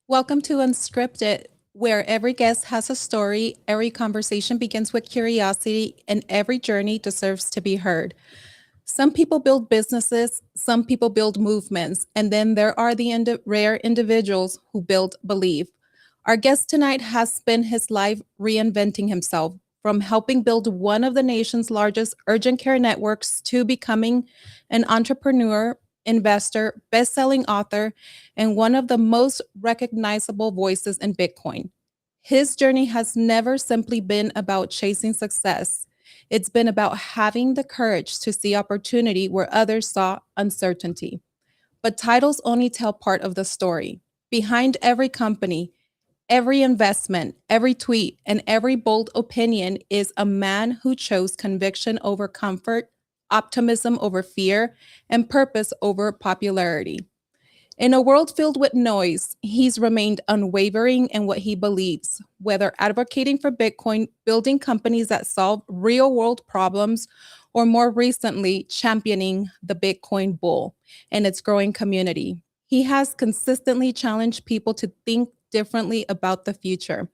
Welcome to Unscripted, where every guest has a story, every conversation begins with curiosity, and every journey deserves to be heard. Some people build businesses, some people build movements, and then there are the rare individuals who build belief. Our guest tonight has spent his life reinventing himself, from helping build one of the nation's largest urgent care networks to becoming an entrepreneur, investor, best-selling author, and one of the most recognizable voices in Bitcoin. His journey has never simply been about chasing success. It's been about having the courage to see opportunity where others saw uncertainty. But titles only tell part of the story. Behind every company, every investment, every tweet, and every bold opinion is a man who chose conviction over comfort, optimism over fear, and purpose over popularity. In a world filled with noise, he's remained unwavering in what he believes, whether advocating for Bitcoin, building companies that solve real world problems, or more recently, championing the Bitcoin bull and its growing community. He has consistently challenged people to think differently about the future.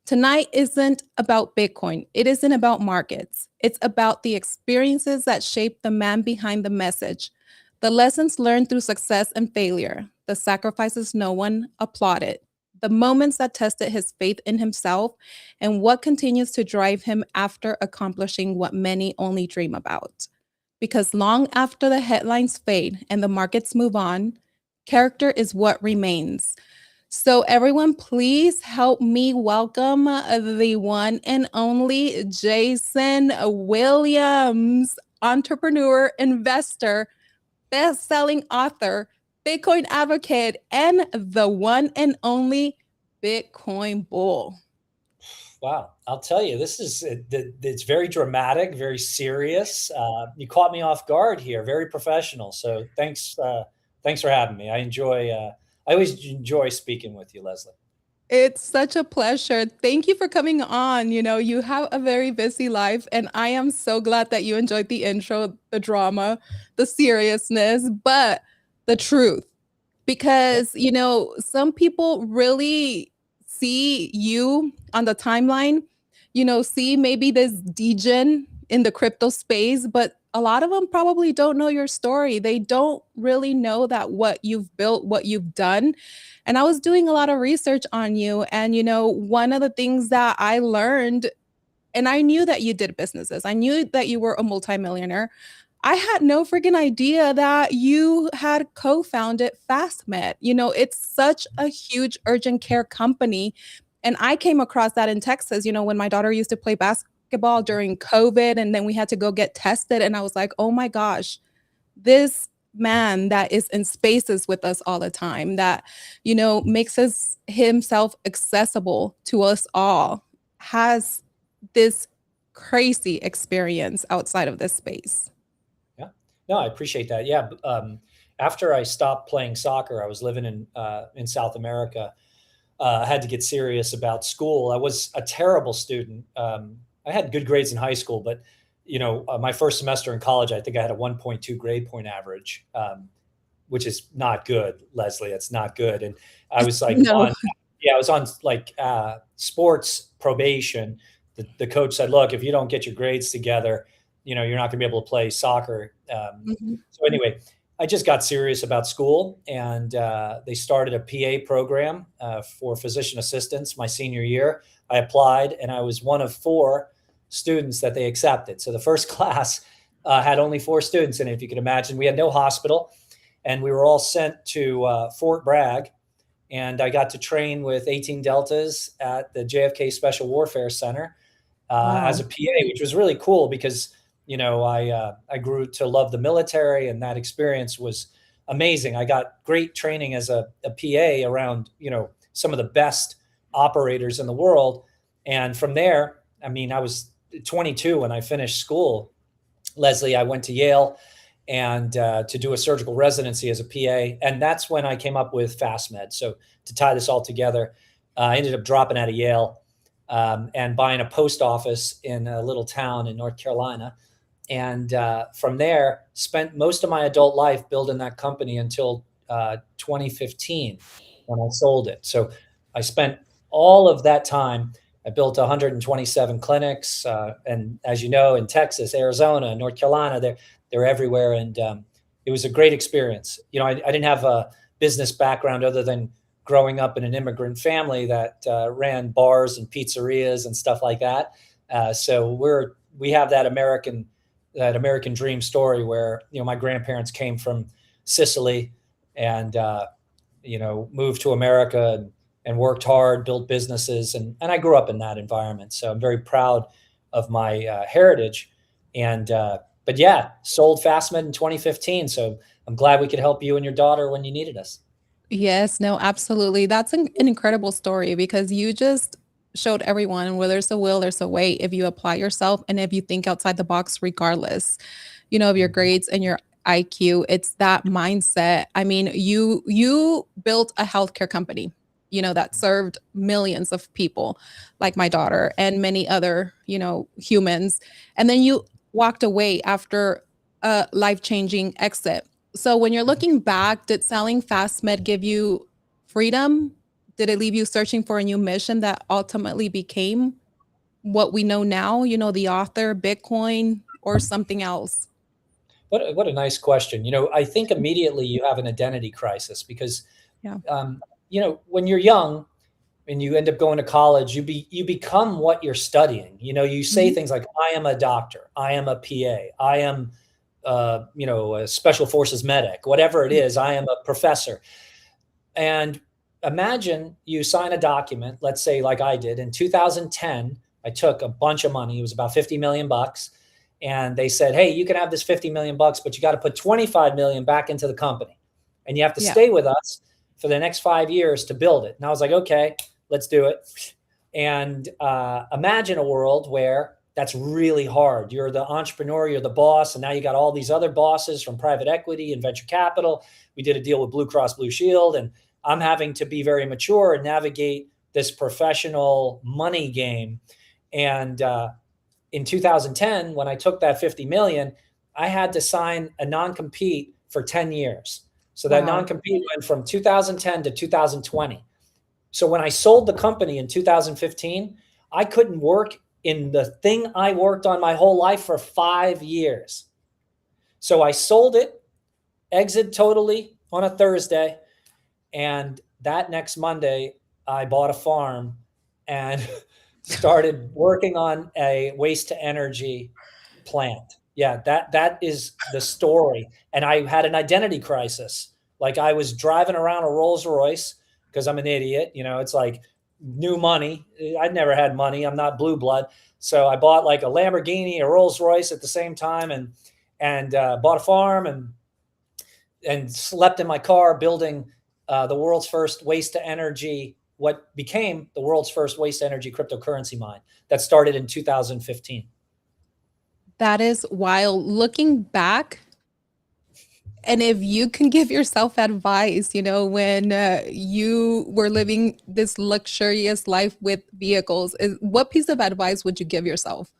Tonight isn't about Bitcoin. It isn't about markets. It's about the experiences that shape the man behind the message, the lessons learned through success and failure, the sacrifices no one applauded, the moments that tested his faith in himself, and what continues to drive him after accomplishing what many only dream about. Because long after the headlines fade and the markets move on, character is what remains. So, everyone, please help me welcome the one and only Jason Williams, entrepreneur, investor, best-selling author, Bitcoin advocate, and the one and only Bitcoin bull. Wow, I'll tell you, it's very dramatic, very serious. You caught me off guard here, very professional. So thanks for having me. I always enjoy speaking with you, Leslie. It's such a pleasure. Thank you for coming on. You have a very busy life, and I am so glad that you enjoyed the intro, the drama, the seriousness, but the truth. Yeah. Because, some people really see you on the timeline, see maybe this degen in the crypto space, but a lot of them probably don't know your story. They don't really know that what you've built, what you've done. And I was doing a lot of research on you. And, one of the things that I learned, and I knew that you did businesses, I knew that you were a multimillionaire. I had no freaking idea that you had co-founded FastMed. It's such a huge urgent care company. And I came across that in Texas, when my daughter used to play basketball during COVID, and then we had to go get tested. And I was like, oh my gosh, this man that is in spaces with us all the time, that, makes himself accessible to us all, has this crazy experience outside of this space. Yeah. No, I appreciate that. Yeah. After I stopped playing soccer, I was living in South America. I had to get serious about school. I was a terrible student. I had good grades in high school, but my first semester in college, I think I had a 1.2 grade point average, which is not good, Leslie. It's not good. And I was like No. I was on like sports probation. The coach said, "Look, if you don't get your grades together, you're not going to be able to play soccer." Mhm. So anyway, I just got serious about school, and they started a PA program for physician assistants my senior year. I applied, and I was one of four students that they accepted. So the first class had only four students in it. If you can imagine, we had no hospital, and we were all sent to Fort Bragg. And I got to train with 18 Deltas at the JFK Special Warfare Center as Wow. a PA, which was really cool because I grew to love the military, and that experience was amazing. I got great training as a PA around some of the best operators in the world, and from there, I mean, I was 22 when I finished school. Leslie, I went to Yale and to do a surgical residency as a PA, and that's when I came up with FastMed. So to tie this all together, I ended up dropping out of Yale and buying a post office in a little town in North Carolina. And from there, spent most of my adult life building that company until 2015. when I sold it. So I spent all of that time. I built 127 clinics, and as you know, in Texas, Arizona, North Carolina, they're everywhere, and it was a great experience. I didn't have a business background other than growing up in an immigrant family that ran bars and pizzerias and stuff like that. So we have that American dream story where my grandparents came from Sicily and moved to America and worked hard, built businesses, and I grew up in that environment. So I'm very proud of my heritage. And but yeah, sold FastMed in 2015. So I'm glad we could help you and your daughter when you needed us. Yes, no, absolutely. That's an incredible story because you just showed everyone where there's a will, there's a way if you apply yourself and if you think outside the box, regardless, of your Mhm. grades and your IQ. It's that mindset. I mean, you built a healthcare company, that served millions of people like my daughter and many other, humans. And then you walked away after a life-changing exit. So when you're looking back, did selling FastMed give you freedom? Did it leave you searching for a new mission that ultimately became what we know now, the author, Bitcoin, or something else? What a nice question. I think immediately you have an identity crisis because Yeah. when you're young and you end up going to college, you become what you're studying. You say Mhm. things like, "I am a doctor, I am a PA, I am, a special forces medic, whatever it Yeah. is, I am a professor." And imagine you sign a document, let's say like I did in 2010. I took a bunch of money. It was about 50 million bucks. And they said, "Hey, you can have this 50 million bucks, but you got to put 25 million back into the company. And you have to Yeah. stay with us for the next 5 years to build it." And I was like, "Okay, let's do it." And imagine a world where that's really hard. You're the entrepreneur, you're the boss, and now you got all these other bosses from private equity and venture capital. We did a deal with Blue Cross Blue Shield, and I'm having to be very mature and navigate this professional money game. And in 2010, when I took that 50 million, I had to sign a non-compete for 10 years. So that Wow. non-compete went from 2010 to 2020. So when I sold the company in 2015, I couldn't work in the thing I worked on my whole life for 5 years. So I sold it, exit totally on a Thursday. And that next Monday, I bought a farm and started working on a waste to energy plant. Yeah, that is the story. And I had an identity crisis. Like I was driving around a Rolls Royce because I'm an idiot. It's like new money. I'd never had money. I'm not blue blood. So I bought like a Lamborghini, a Rolls Royce at the same time, and bought a farm and slept in my car building the world's first waste to energy, what became the world's first waste to energy cryptocurrency mine that started in 2015. That is wild. Looking back, and if you can give yourself advice, when you were living this luxurious life with vehicles, what piece of advice would you give yourself?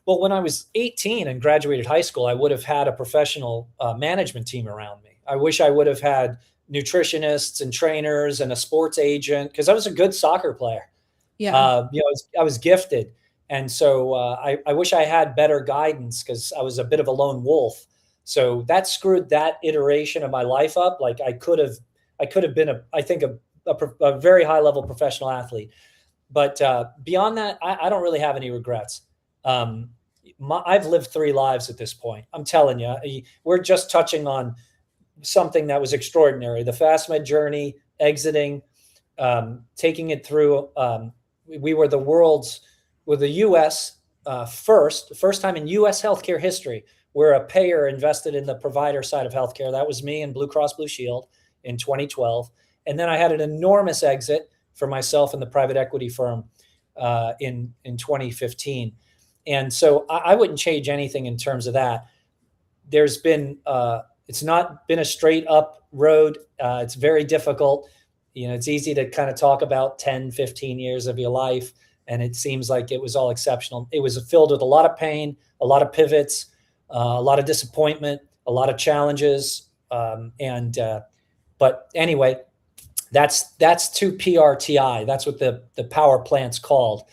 Well, when I was 18 and graduated high school, I would have had a professional management team around me. I wish I would have had nutritionists and trainers and a sports agent because I was a good soccer player. Yeah. I was gifted. And so I wish I had better guidance because I was a bit of a lone wolf. So that screwed that iteration of my life up. Like I could have been I think a very high level professional athlete. But beyond that, I don't really have any regrets. Um, I've lived 3 lives at this point. I'm telling you, we're just touching on something that was extraordinary. The FastMed journey, exiting, taking it through. We were the U.S. First time in U.S. healthcare history where a payer invested in the provider side of healthcare. That was me and Blue Cross Blue Shield in 2012. And then I had an enormous exit for myself and the private equity firm in 2015. And so I wouldn't change anything in terms of that. There's been it's not been a straight up road. It's very difficult. It's easy to kind of talk about 10, 15 years of your life, and it seems like it was all exceptional. It was filled with a lot of pain, a lot of pivots, a lot of disappointment, a lot of challenges. And But anyway, That's to PRTI. That's what the power plant's called.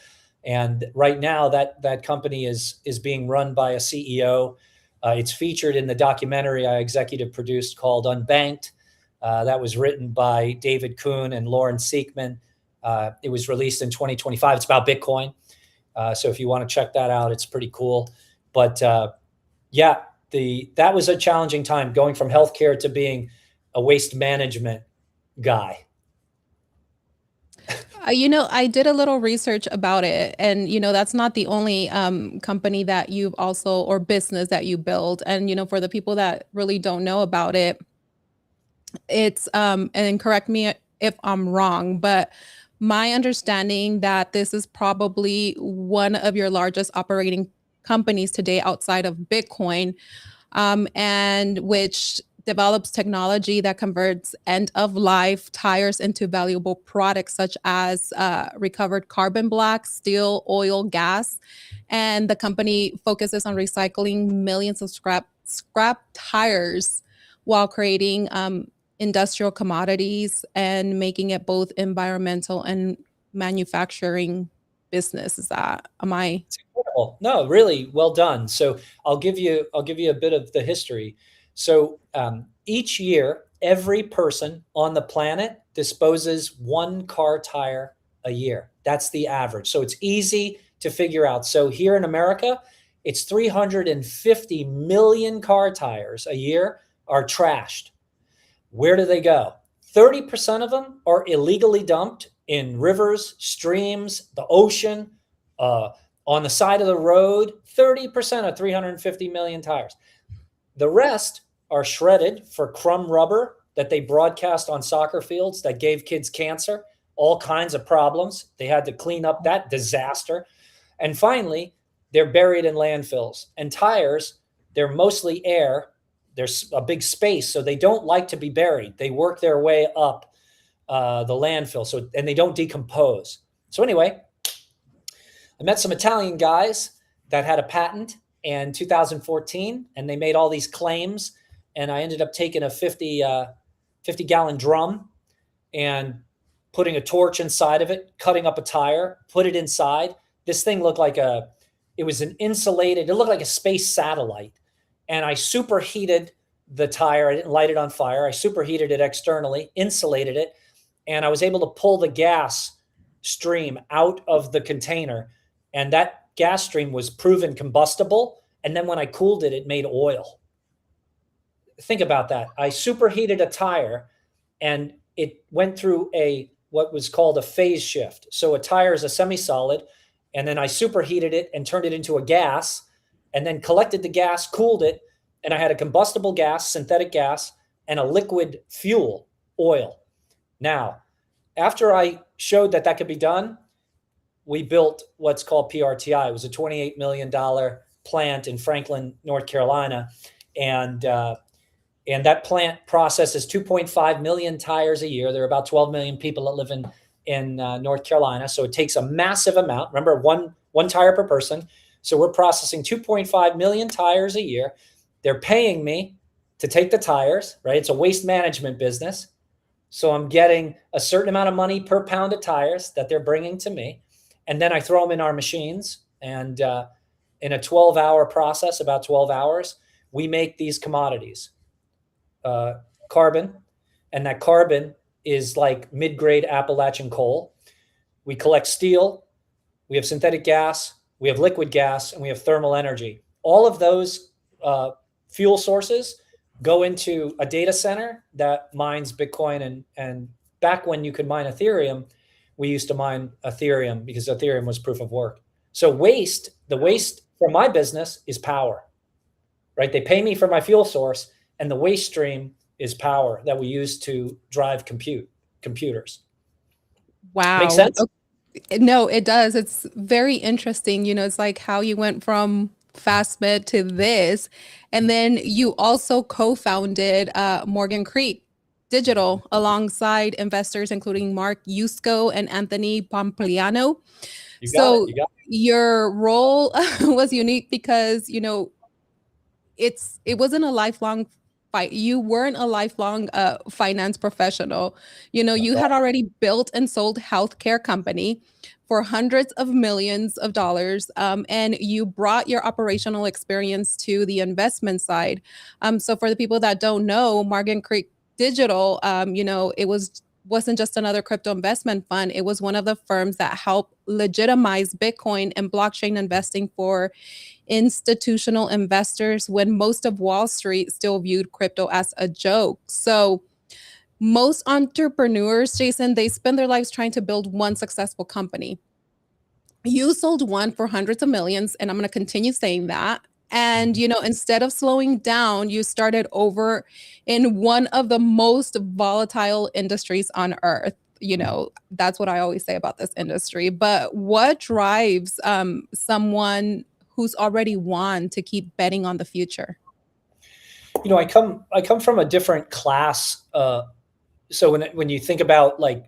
And right now, that company is being run by a CEO. It's featured in the documentary I executive produced called Unbanked. That was written by David Kuhn and Lauren Siekman. It was released in 2025. It's about Bitcoin. So if you want to check that out, it's pretty cool. But yeah, that was a challenging time going from healthcare to being a waste management guy. I did a little research about it, and that's not the only company that you've also or business that you build. And for the people that really don't know about it, it's and correct me if I'm wrong, but my understanding that this is probably one of your largest operating companies today outside of Bitcoin, and which develops technology that converts end of life tires into valuable products such as recovered carbon black, steel, oil, gas. And the company focuses on recycling millions of scrap tires while creating industrial commodities and making it both environmental and manufacturing business. Am I? It's incredible. No, really well done. So I'll give you a bit of the history. So each year, every person on the planet disposes one car tire a year. That's the average. So it's easy to figure out. So here in America, it's 350 million car tires a year are trashed. Where do they go? 30% of them are illegally dumped in rivers, streams, the ocean, on the side of the road. 30% of 350 million tires. The rest are shredded for crumb rubber that they broadcast on soccer fields that gave kids cancer, all kinds of problems. They had to clean up that disaster. And finally, they're buried in landfills. And tires, they're mostly air. There's a big space, so they don't like to be buried. They work their way up the landfill, and they don't decompose. So anyway, I met some Italian guys that had a patent in 2014, and they made all these claims. And I ended up taking a 50-gallon drum and putting a torch inside of it, cutting up a tire, put it inside. This thing looked like it looked like a space satellite. And I superheated the tire. I didn't light it on fire. I superheated it externally, insulated it, and I was able to pull the gas stream out of the container. And that gas stream was proven combustible. And then when I cooled it, it made oil. Think about that. I superheated a tire, and it went through what was called a phase shift. So a tire is a semi-solid, and then I superheated it and turned it into a gas, and then collected the gas, cooled it, and I had a combustible gas, synthetic gas, and a liquid fuel, oil. Now, after I showed that could be done, we built what's called PRTI. It was a $28 million plant in Franklin, North Carolina, and that plant processes 2.5 million tires a year. There are about 12 million people that live in North Carolina, so it takes a massive amount. Remember, one tire per person. So we're processing 2.5 million tires a year. They're paying me to take the tires, right? It's a waste management business. So I'm getting a certain amount of money per pound of tires that they're bringing to me. And then I throw them in our machines. And in a 12-hour process, about 12 hours, we make these commodities, carbon. And that carbon is like mid-grade Appalachian coal. We collect steel. We have synthetic gas. We have liquid gas, and we have thermal energy. All of those fuel sources go into a data center that mines Bitcoin. And back when you could mine Ethereum, we used to mine Ethereum because Ethereum was proof of work. So the waste from my business is power, right? They pay me for my fuel source, and the waste stream is power that we use to drive computers. Wow. Make sense? No, it does. It's very interesting. It's like how you went from FastMed to this. And then you also co-founded Morgan Creek Digital alongside investors, including Mark Yusko and Anthony Pompliano. You got it. Your role was unique because, it wasn't a lifelong you weren't a lifelong finance professional. You Right. had already built and sold healthcare company for hundreds of millions of dollars, and you brought your operational experience to the investment side. So for the people that don't know, Morgan Creek Digital, it wasn't just another crypto investment fund. It was one of the firms that helped legitimize Bitcoin and blockchain investing for institutional investors when most of Wall Street still viewed crypto as a joke. So most entrepreneurs, Jason, they spend their lives trying to build one successful company. You sold one for hundreds of millions, and I'm going to continue saying that. And, Mhm. instead of slowing down, you started over in one of the most volatile industries on earth. That's what I always say about this industry. But what drives someone who's already won to keep betting on the future? I come from a different class. So when you think about like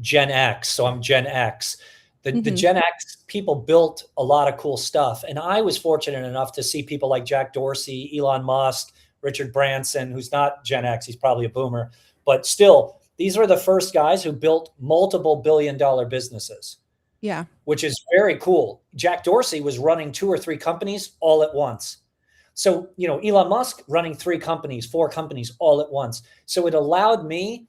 Gen X, so I'm Gen X. The Hmm. Gen X people built a lot of cool stuff, and I was fortunate enough to see people like Jack Dorsey, Elon Musk, Richard Branson, who's not Gen X, he's probably a boomer, but still, these were the first guys who built multiple billion-dollar businesses, Yeah. which is very cool. Jack Dorsey was running 2 or 3 companies all at once. So, Elon Musk running 3 companies, 4 companies all at once. So it allowed me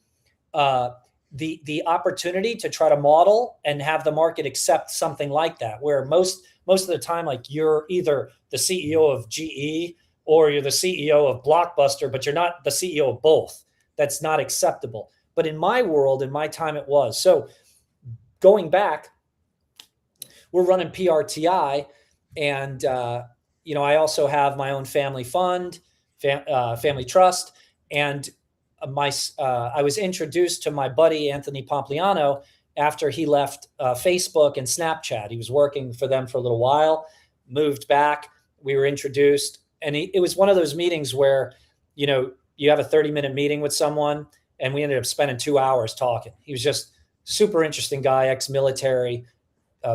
uh, the opportunity to try to model and have the market accept something like that, where most of the time, like you're either the CEO of GE or you're the CEO of Blockbuster, but you're not the CEO of both. That's not acceptable. But in my world, in my time, it was. So going back, we're running PRTI, and I also have my own family fund, family trust, and I was introduced to my buddy Anthony Pompliano after he left Facebook and Snapchat. He was working for them for a little while, moved back. We were introduced, and it was one of those meetings where you have a 30-minute meeting with someone, and we ended up spending 2 hours talking. He was just super interesting guy, ex-military,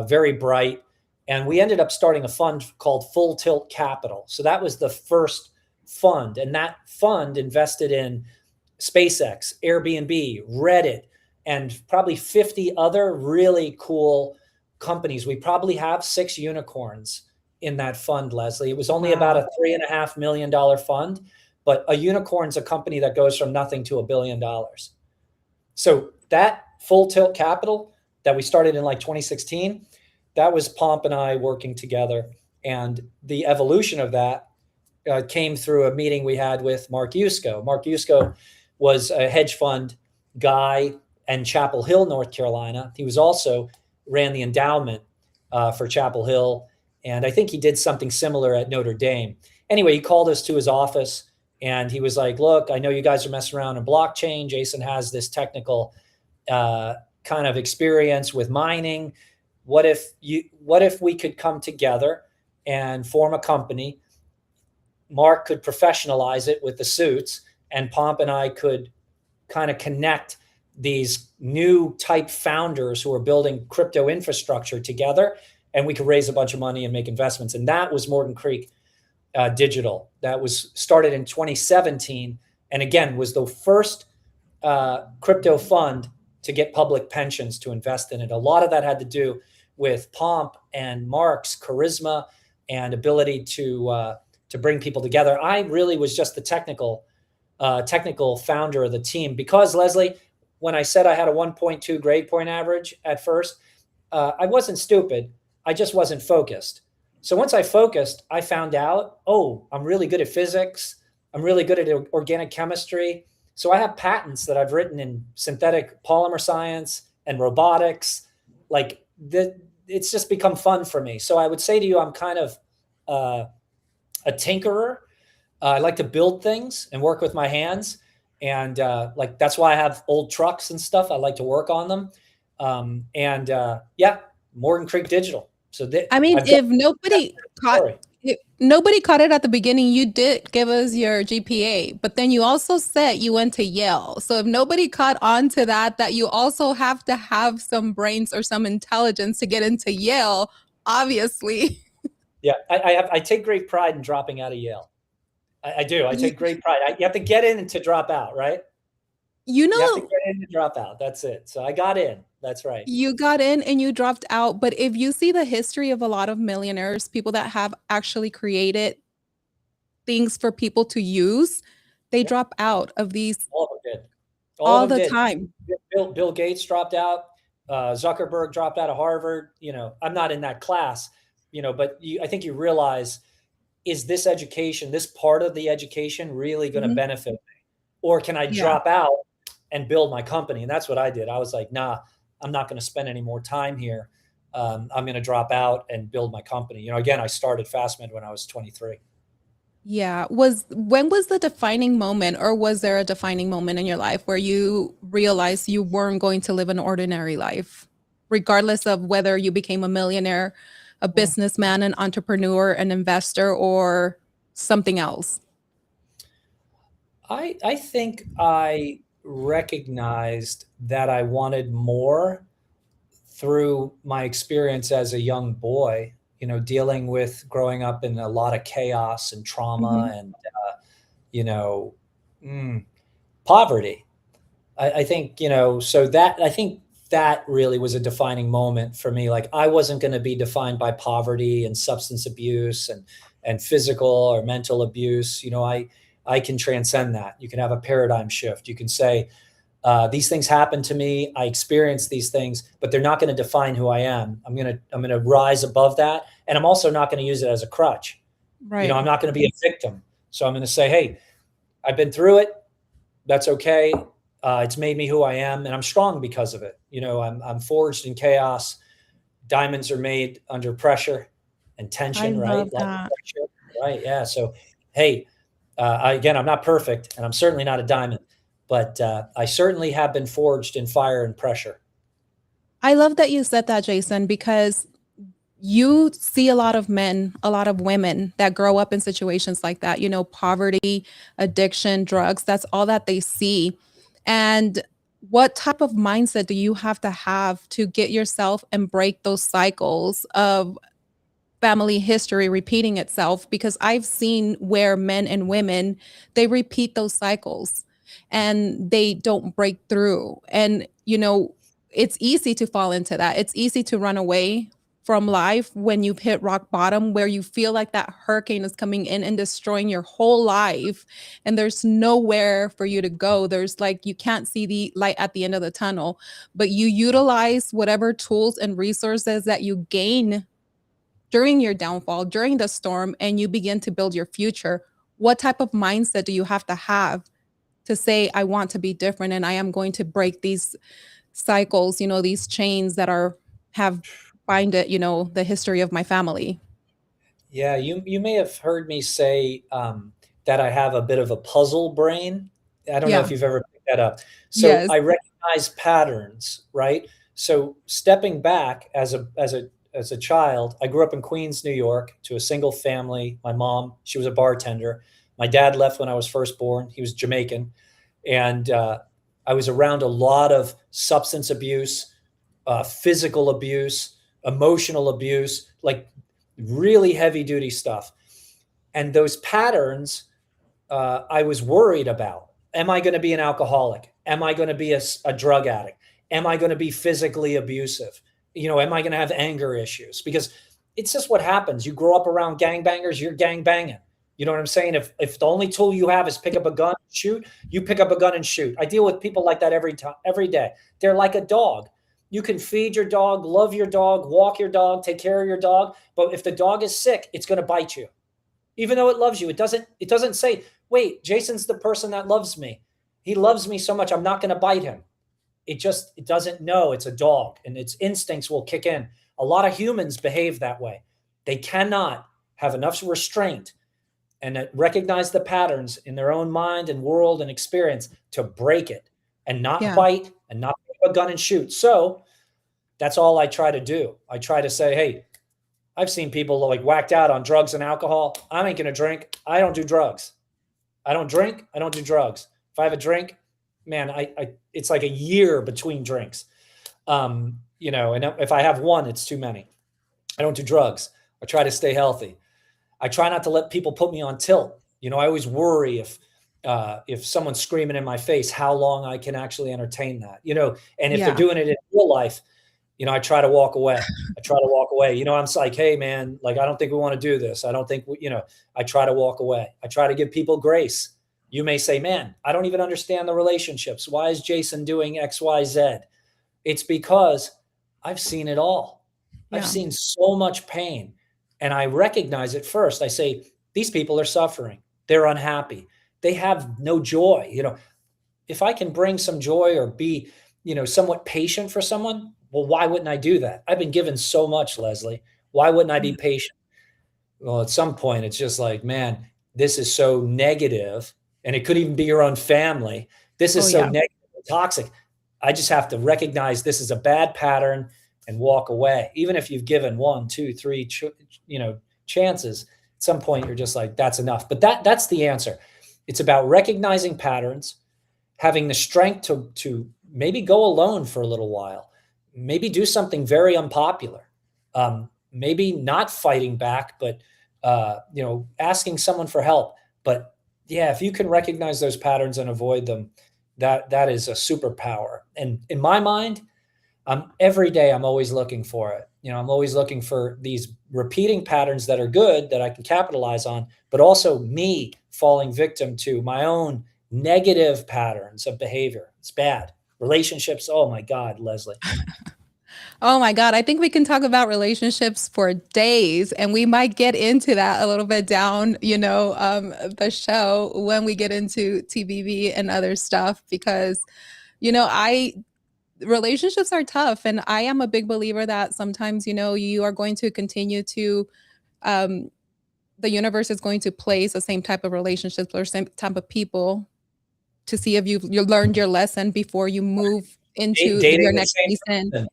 very bright. And we ended up starting a fund called Full Tilt Capital. So that was the first fund. And that fund invested in SpaceX, Airbnb, Reddit, and probably 50 other really cool companies. We probably have 6 unicorns in that fund, Leslie. It was only about Wow. a $3.5 million fund, but a unicorn's a company that goes from nothing to $1 billion. So that Full Tilt Capital that we started in like 2016, that was Pomp and I working together. And the evolution of that came through a meeting we had with Mark Yusko. Mark Yusko was a hedge fund guy in Chapel Hill, North Carolina. He was also ran the endowment for Chapel Hill. And I think he did something similar at Notre Dame. Anyway, he called us to his office and he was like, look, I know you guys are messing around in blockchain. Jason has this technical kind of experience with mining. What if we could come together and form a company? Mark could professionalize it with the suits, and Pomp and I could kind of connect these new type founders who are building crypto infrastructure together, and we could raise a bunch of money and make investments. And that was Morgan Creek Digital. That was started in 2017, and again was the first crypto fund to get public pensions to invest in it. A lot of that had to do with Pomp and Mark's charisma and ability to bring people together. I really was just the technical founder of the team because, Leslie, when I said I had a 1.2 grade point average at first, I wasn't stupid. I just wasn't focused. So once I focused, I found out, oh, I'm really good at physics. I'm really good at organic chemistry. So I have patents that I've written in synthetic polymer science and robotics. Like it's just become fun for me. So I would say to you, I'm kind of a tinkerer. I like to build things and work with my hands. And like that's why I have old trucks and stuff. I like to work on them. Yeah, Morgan Creek Digital. So I mean, I've got that caught story. if nobody caught it at the beginning, you did give us your GPA, but then you also said you went to Yale. So if nobody caught on to that you also have to have some brains or some intelligence to get into Yale, obviously. Yeah, I take great pride in dropping out of Yale. I do. I You, take great pride. You have to get in to drop out, right? you You have to know, get in to drop out. That's it. So I got in. That's right. you got in and you dropped out. But if you see the history of a lot of millionaires, people that have actually created things for people to use, they Yeah, drop out of these all of them did. All of all them the did. time. Bill Gates dropped out. Zuckerberg dropped out of Harvard. I'm not in that class. But I think you realize, is this education, this part of the education, really going to Mhm. benefit me, or can I Yeah. drop out and build my company? And that's what I did. I was like, nah, I'm not going to spend any more time here. I'm going to drop out and build my company. Again, I started FastMed when I was 23. Yeah. When was the defining moment, or was there a defining moment in your life where you realized you weren't going to live an ordinary life, regardless of whether you became a millionaire, a Well, businessman, an entrepreneur, an investor, or something else? I think I recognized that I wanted more through my experience as a young boy, dealing with growing up in a lot of chaos and trauma Mhm. and, you know, mm, poverty. I think, so that I think that really was a defining moment for me. Like, I wasn't going to be defined by poverty and substance abuse and physical or mental abuse. I can transcend that. You can have a paradigm shift. You can say, these things happen to me. I experience these things, but they're not going to define who I am. I'm gonna rise above that, and I'm also not going to use it as a crutch. Right. I'm not going to be a victim. So I'm going to say, hey, I've been through it. That's okay. It's made me who I am, and I'm strong because of it. I'm forged in chaos. Diamonds are made under pressure and I tension, right? love A lot of that. pressure, right? Yeah. So, hey, again, I'm not perfect, and I'm certainly not a diamond, but I certainly have been forged in fire and pressure. I love that you said that, Jason, because you see a lot of men, a lot of women that grow up in situations like that, poverty, addiction, drugs, that's all that they see. And what type of mindset do you have to get yourself and break those cycles of family history repeating itself? Because I've seen where men and women, they repeat those cycles and they don't break through. And it's easy to fall into that. It's easy to run away from life when you've hit rock bottom, where you feel like that hurricane is coming in and destroying your whole life and there's nowhere for you to go. There's like, you can't see the light at the end of the tunnel, but you utilize whatever tools and resources that you gain during your downfall, during the storm, and you begin to build your future. What type of mindset do you have to say, I want to be different and I am going to break these cycles, these chains that have bind it, the history of my family? Yeah, you may have heard me say that I have a bit of a puzzle brain. I don't know Yeah. if you've ever picked that up. So Yes. I recognize patterns, right? So stepping back as a child, I grew up in Queens, New York, to a single family. My mom, she was a bartender. My dad left when I was first born. He was Jamaican, and I was around a lot of substance abuse, physical abuse, emotional abuse, like really heavy duty stuff. And those patterns, I was worried about. Am I going to be an alcoholic? Am I going to be a drug addict? Am I going to be physically abusive? Am I going to have anger issues? Because it's just what happens. You grow up around gangbangers, you're gang banging. You know what I'm saying? If the only tool you have is pick up a gun, shoot, you pick up a gun and shoot. I deal with people like that every time, every day. They're like a dog. You can feed your dog, love your dog, walk your dog, take care of your dog, but if the dog is sick, it's going to bite you. Even though it loves you, it doesn't say, "Wait, Jason's the person that loves me. He loves me so much I'm not going to bite him." It doesn't know. It's a dog, and its instincts will kick in. A lot of humans behave that way. They cannot have enough restraint and recognize the patterns in their own mind and world and experience to break it and not Yeah. bite and not pick a gun and shoot. So that's all I try to do. I try to say, hey, I've seen people like whacked out on drugs and alcohol. I ain't going to drink. I don't do drugs. I don't drink. I don't do drugs. If I have a drink, man, it's like a year between drinks. And if I have one, it's too many. I don't do drugs. I try to stay healthy. I try not to let people put me on tilt. I always worry if someone's screaming in my face, how long I can actually entertain that, and if they're Yeah. doing it in real life, I try to walk away. I try to walk away. I'm like, hey man, like, I don't think we want to do this. I don't think, I try to walk away. I try to give people grace. You may say, man, I don't even understand the relationships. Why is Jason doing X, Y, Z? It's because I've seen it all. I've Yeah. seen so much pain, and I recognize it first. I say, these people are suffering. They're unhappy. They have no joy. If I can bring some joy or be, somewhat patient for someone, well, why wouldn't I do that? I've been given so much, Leslie. Why wouldn't I be Yeah. patient? Well, at some point, it's just like, man, this is so negative, and it could even be your own family. This Oh, is so yeah. negative and toxic. I just have to recognize this is a bad pattern and walk away. Even if you've given one, two, three, chances, at some point you're just like, that's enough. But that's the answer. It's about recognizing patterns, having the strength to maybe go alone for a little while, maybe do something very unpopular, maybe not fighting back, but asking someone for help. But yeah, if you can recognize those patterns and avoid them, that is a superpower. And in my mind, every day I'm always looking for it. I'm always looking for these repeating patterns that are good that I can capitalize on, but also me falling victim to my own negative patterns of behavior. It's bad. Relationships. Oh my God, Leslie. Oh my God. I think we can talk about relationships for days, and we might get into that a little bit down, the show when we get into TBV and other stuff, because, I relationships are tough, and I am a big believer that sometimes, you are going to continue to um the universe is going to place the same type of relationships or same type of people to see if you learned your lesson before you move into Dating your the next same season. person,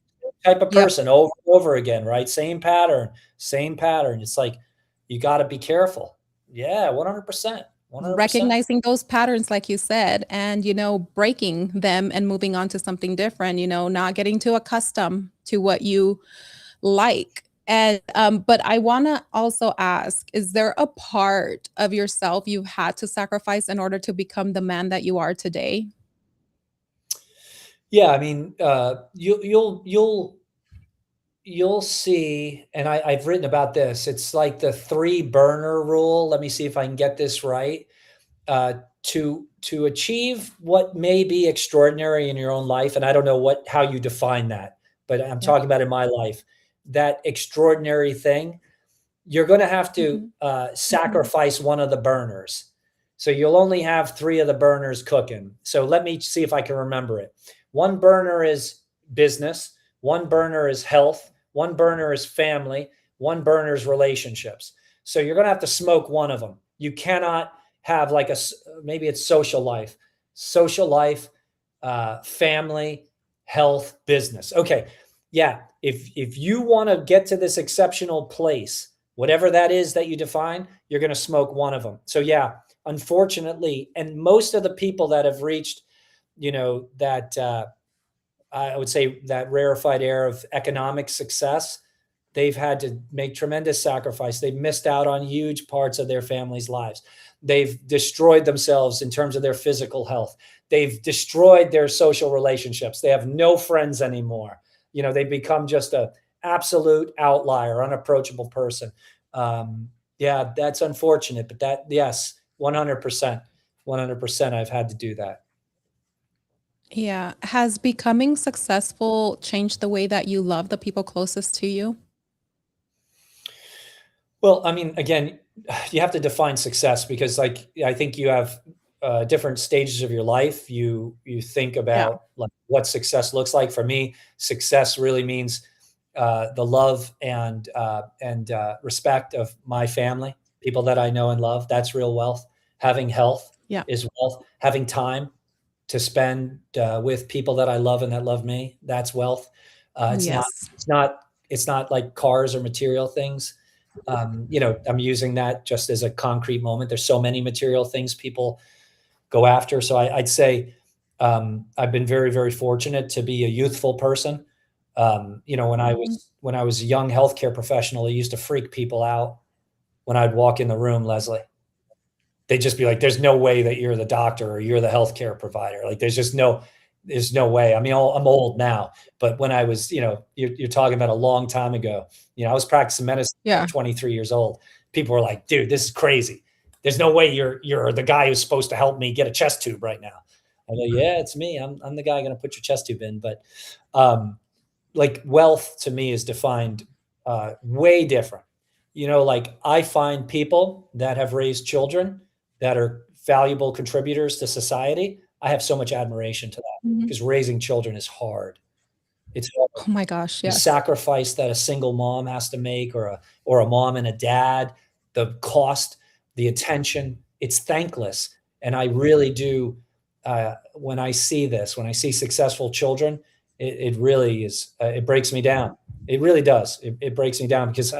type of Yep. person over and over again, right? Same pattern, same pattern. It's like, you got to be careful. Yeah, 100%. 100%. Recognizing those patterns, like you said, and, breaking them and moving on to something different, not getting too accustomed to what you like. And but I want to also ask, is there a part of yourself you've had to sacrifice in order to become the man that you are today? Yeah, I mean, you'll see, and I've written about this. It's like the three burner rule. Let me see if I can get this right. To achieve what may be extraordinary in your own life, and I don't know how you define that, but I'm Yeah. talking about in my life, that extraordinary thing, you're going to have to Mhm. sacrifice one of the burners. So you'll only have three of the burners cooking. So let me see if I can remember it. One burner is business, one burner is health, one burner is family, one burner is relationships. So you're going to have to smoke one of them. You cannot have like maybe it's social life, family, health, business. Okay. Yeah. If you want to get to this exceptional place, whatever that is that you define, you're going to smoke one of them. So yeah, unfortunately, and most of the people that have reached, that I would say that rarefied air of economic success, they've had to make tremendous sacrifice. They've missed out on huge parts of their family's lives. They've destroyed themselves in terms of their physical health. They've destroyed their social relationships. They have no friends anymore. They've become just a absolute outlier, unapproachable person. Yeah, that's unfortunate, but yes, 100%, 100%. I've had to do that. Yeah. Has becoming successful changed the way that you love the people closest to you? Well, I mean, again, you have to define success because, like, I think you have different stages of your life. You think Yeah. about like what success looks like. For me, success really means the love and respect of my family, people that I know and love. That's real wealth. Having health Yeah. is wealth. Having time to spend with people that I love and that love me, that's wealth. Oh, It's not. yes. It's not. It's not like cars or material things. I'm using that just as a concrete moment. There's so many material things people go after. So I'd say I've been very, very fortunate to be a youthful person. When I Mhm. was a young healthcare professional, I used to freak people out when I'd walk in the room, Leslie. they'd just be like, there's no way that you're the doctor or you're the healthcare provider. Like there's no way. I mean, I'm old now, but when I was, you're talking about a long time ago, I was practicing medicine Yeah. at 23 years old. People were like, dude, this is crazy. There's no way you're the guy who's supposed to help me get a chest tube right now. I go, yeah, it's me. I'm the guy going to put your chest tube in. But like wealth to me is defined way different. Like I find people that have raised children that are valuable contributors to society. I have so much admiration to that Mhm. because raising children is hard. It's hard. Oh my gosh, The yes. sacrifice that a single mom has to make, or a mom and a dad, the cost, the attention, it's thankless. And I really do, when I see this, when I see successful children, it really is, it breaks me down. It really does. It breaks me down because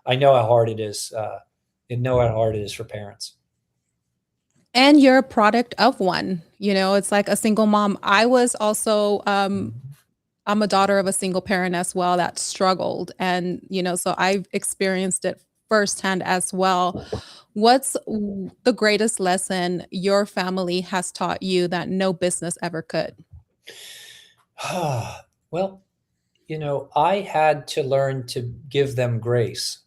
I know how hard it is. I know how hard it is for parents. And you're a product of one. It's like a single mom. I was also I'm a daughter of a single parent as well that struggled. And, so I've experienced it firsthand as well. What's the greatest lesson your family has taught you that no business ever could? Well, I had to learn to give them grace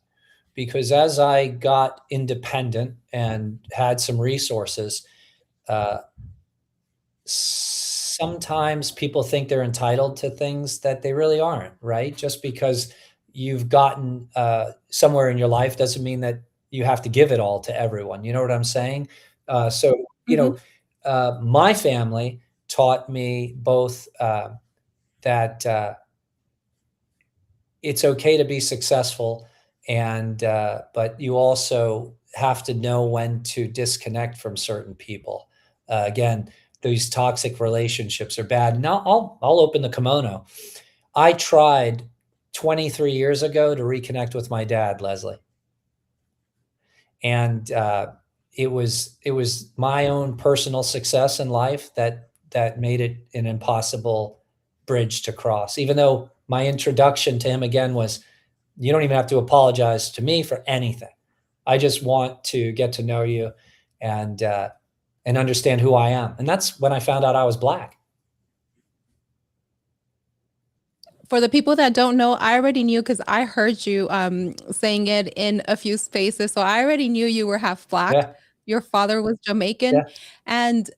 because as I got independent and had some resources, uh, sometimes people think they're entitled to things that they really aren't, right? Just because you've gotten somewhere in your life doesn't mean that you have to give it all to everyone. You know what I'm saying? So, Mhm. my family taught me both that it's okay to be successful, and but you also have to know when to disconnect from certain people. Again, these toxic relationships are bad. Now I'll open the kimono. I tried 23 years ago to reconnect with my dad, Leslie, and it was my own personal success in life that made it an impossible bridge to cross. Even though my introduction to him again was, you don't even have to apologize to me for anything. I just want to get to know you and and understand who I am. And that's when I found out I was Black. For the people that don't know, I already knew because I heard you saying it in a few spaces. So I already knew you were half Black. Yeah, Your father was Jamaican. yeah. And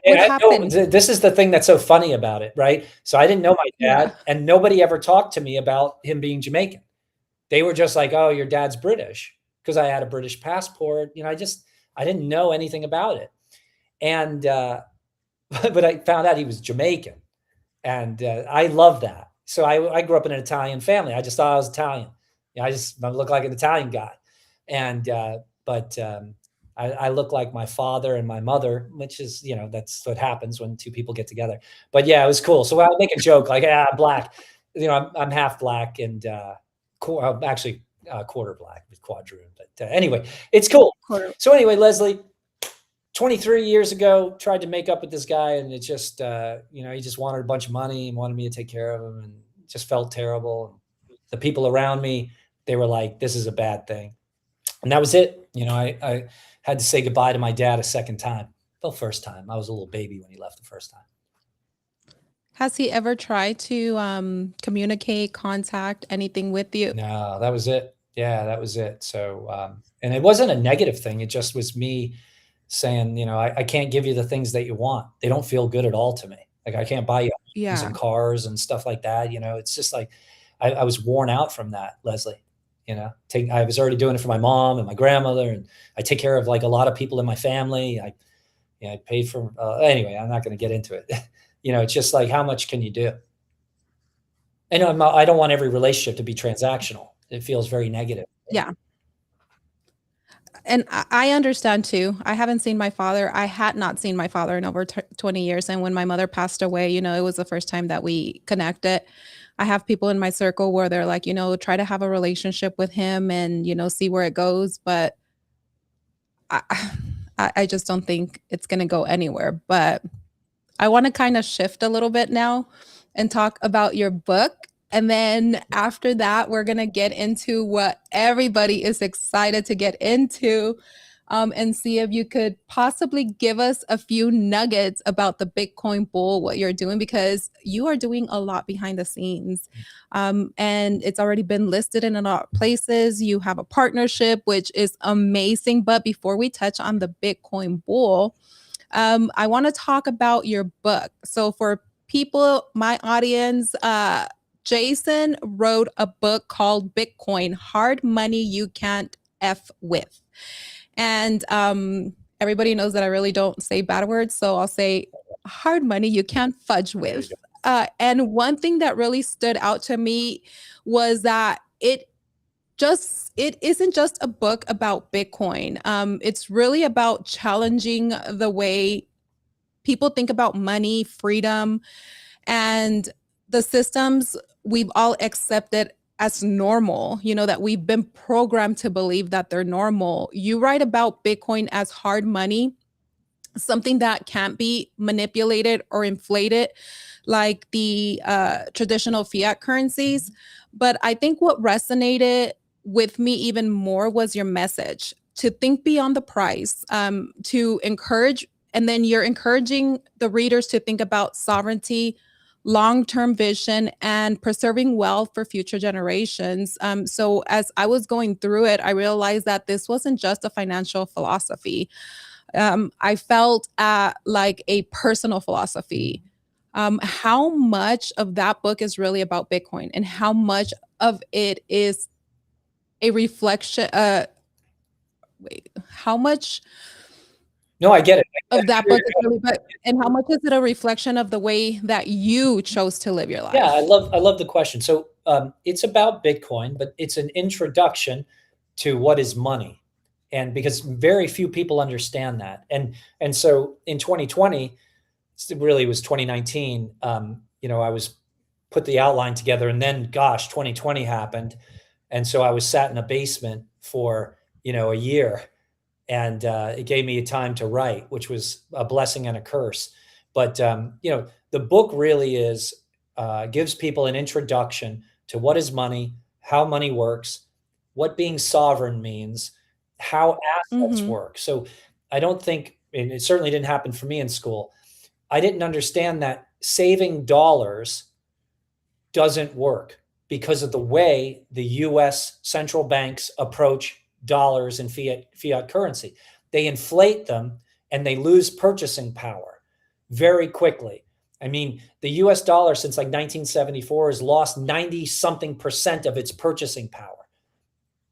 And what I know happened? this is the thing that's so funny about it, right? So I didn't know my Yeah. dad, and nobody ever talked to me about him being Jamaican. They were just like, "Oh, your dad's British," because I had a British passport. I didn't know anything about it, and but I found out he was Jamaican, and I love that. So I grew up in an Italian family. I just thought I was Italian. I look like an Italian guy, and but I look like my father and my mother, which is that's what happens when two people get together. But yeah, it was cool. So I would make a joke like, "Ah, I'm Black." I'm half Black and actually quarter Black with quadroon. But anyway, it's cool. Quarter. So anyway, Leslie, 23 years ago, tried to make up with this guy, and it just, he just wanted a bunch of money and wanted me to take care of him, and just felt terrible. The people around me, they were like, "This is a bad thing," and that was it. I had to say goodbye to my dad a second time. The first time, I was a little baby when he left the first time. Has he ever tried to communicate, contact anything with you? No, that was it. Yeah, that was it. So, and it wasn't a negative thing. It just was me saying, I can't give you the things that you want. They don't feel good at all to me. Like I can't buy you homes Yeah. and cars and stuff like that. It's just like I was worn out from that, Leslie. I was already doing it for my mom and my grandmother, and I take care of like a lot of people in my family. I paid for. Anyway, I'm not going to get into it. It's just like how much can you do? And I don't want every relationship to be transactional. It feels very negative. Yeah. And I understand too. I haven't seen my father. I had not seen my father in over 20 years. And when my mother passed away, it was the first time that we connected. I have people in my circle where they're like, try to have a relationship with him and, see where it goes. But I, I just don't think it's going to go anywhere. But I want to kind of shift a little bit now and talk about your book. And then after that, we're going to get into what everybody is excited to get into. and see if you could possibly give us a few nuggets about the Bitcoin bull, what you're doing, because you are doing a lot behind the scenes. And it's already been listed in a lot of places. You have a partnership, which is amazing. But before we touch on the Bitcoin bull, I want to talk about your book. So for people, my audience, Jason wrote a book called Bitcoin: Hard Money You Can't F With. And everybody knows that I really don't say bad words. So I'll say hard money you can't fudge with. And one thing that really stood out to me was that it isn't just a book about Bitcoin. It's really about challenging the way people think about money, freedom, and the systems we've all accepted as normal, that we've been programmed to believe that they're normal. You write about Bitcoin as hard money, something that can't be manipulated or inflated like the traditional fiat currencies. But I think what resonated with me even more was your message to think beyond the price, to encourage, and then you're encouraging the readers to think about sovereignty, long-term vision, and preserving wealth for future generations. So as I was going through it, I realized that this wasn't just a financial philosophy. I felt like a personal philosophy. How much of that book is really about Bitcoin, and how much of it is a reflection? How much No, I get it. of that book is really, and how much is it a reflection of the way that you chose to live your life? Yeah, I love the question. So it's about Bitcoin, but it's an introduction to what is money, and because very few people understand that, and so in 2020, it really was 2019. I was put the outline together, and then gosh, 2020 happened, and so I was sat in a basement for a year, and it gave me time to write, which was a blessing and a curse. But the book really is gives people an introduction to what is money, how money works, what being sovereign means, how assets Mm-hmm. work. So I don't think, and it certainly didn't happen for me in school, I didn't understand that saving dollars doesn't work because of the way the US central banks approach dollars and fiat currency. They inflate them and they lose purchasing power very quickly. I mean, the US dollar since like 1974 has lost 90 something percent of its purchasing power.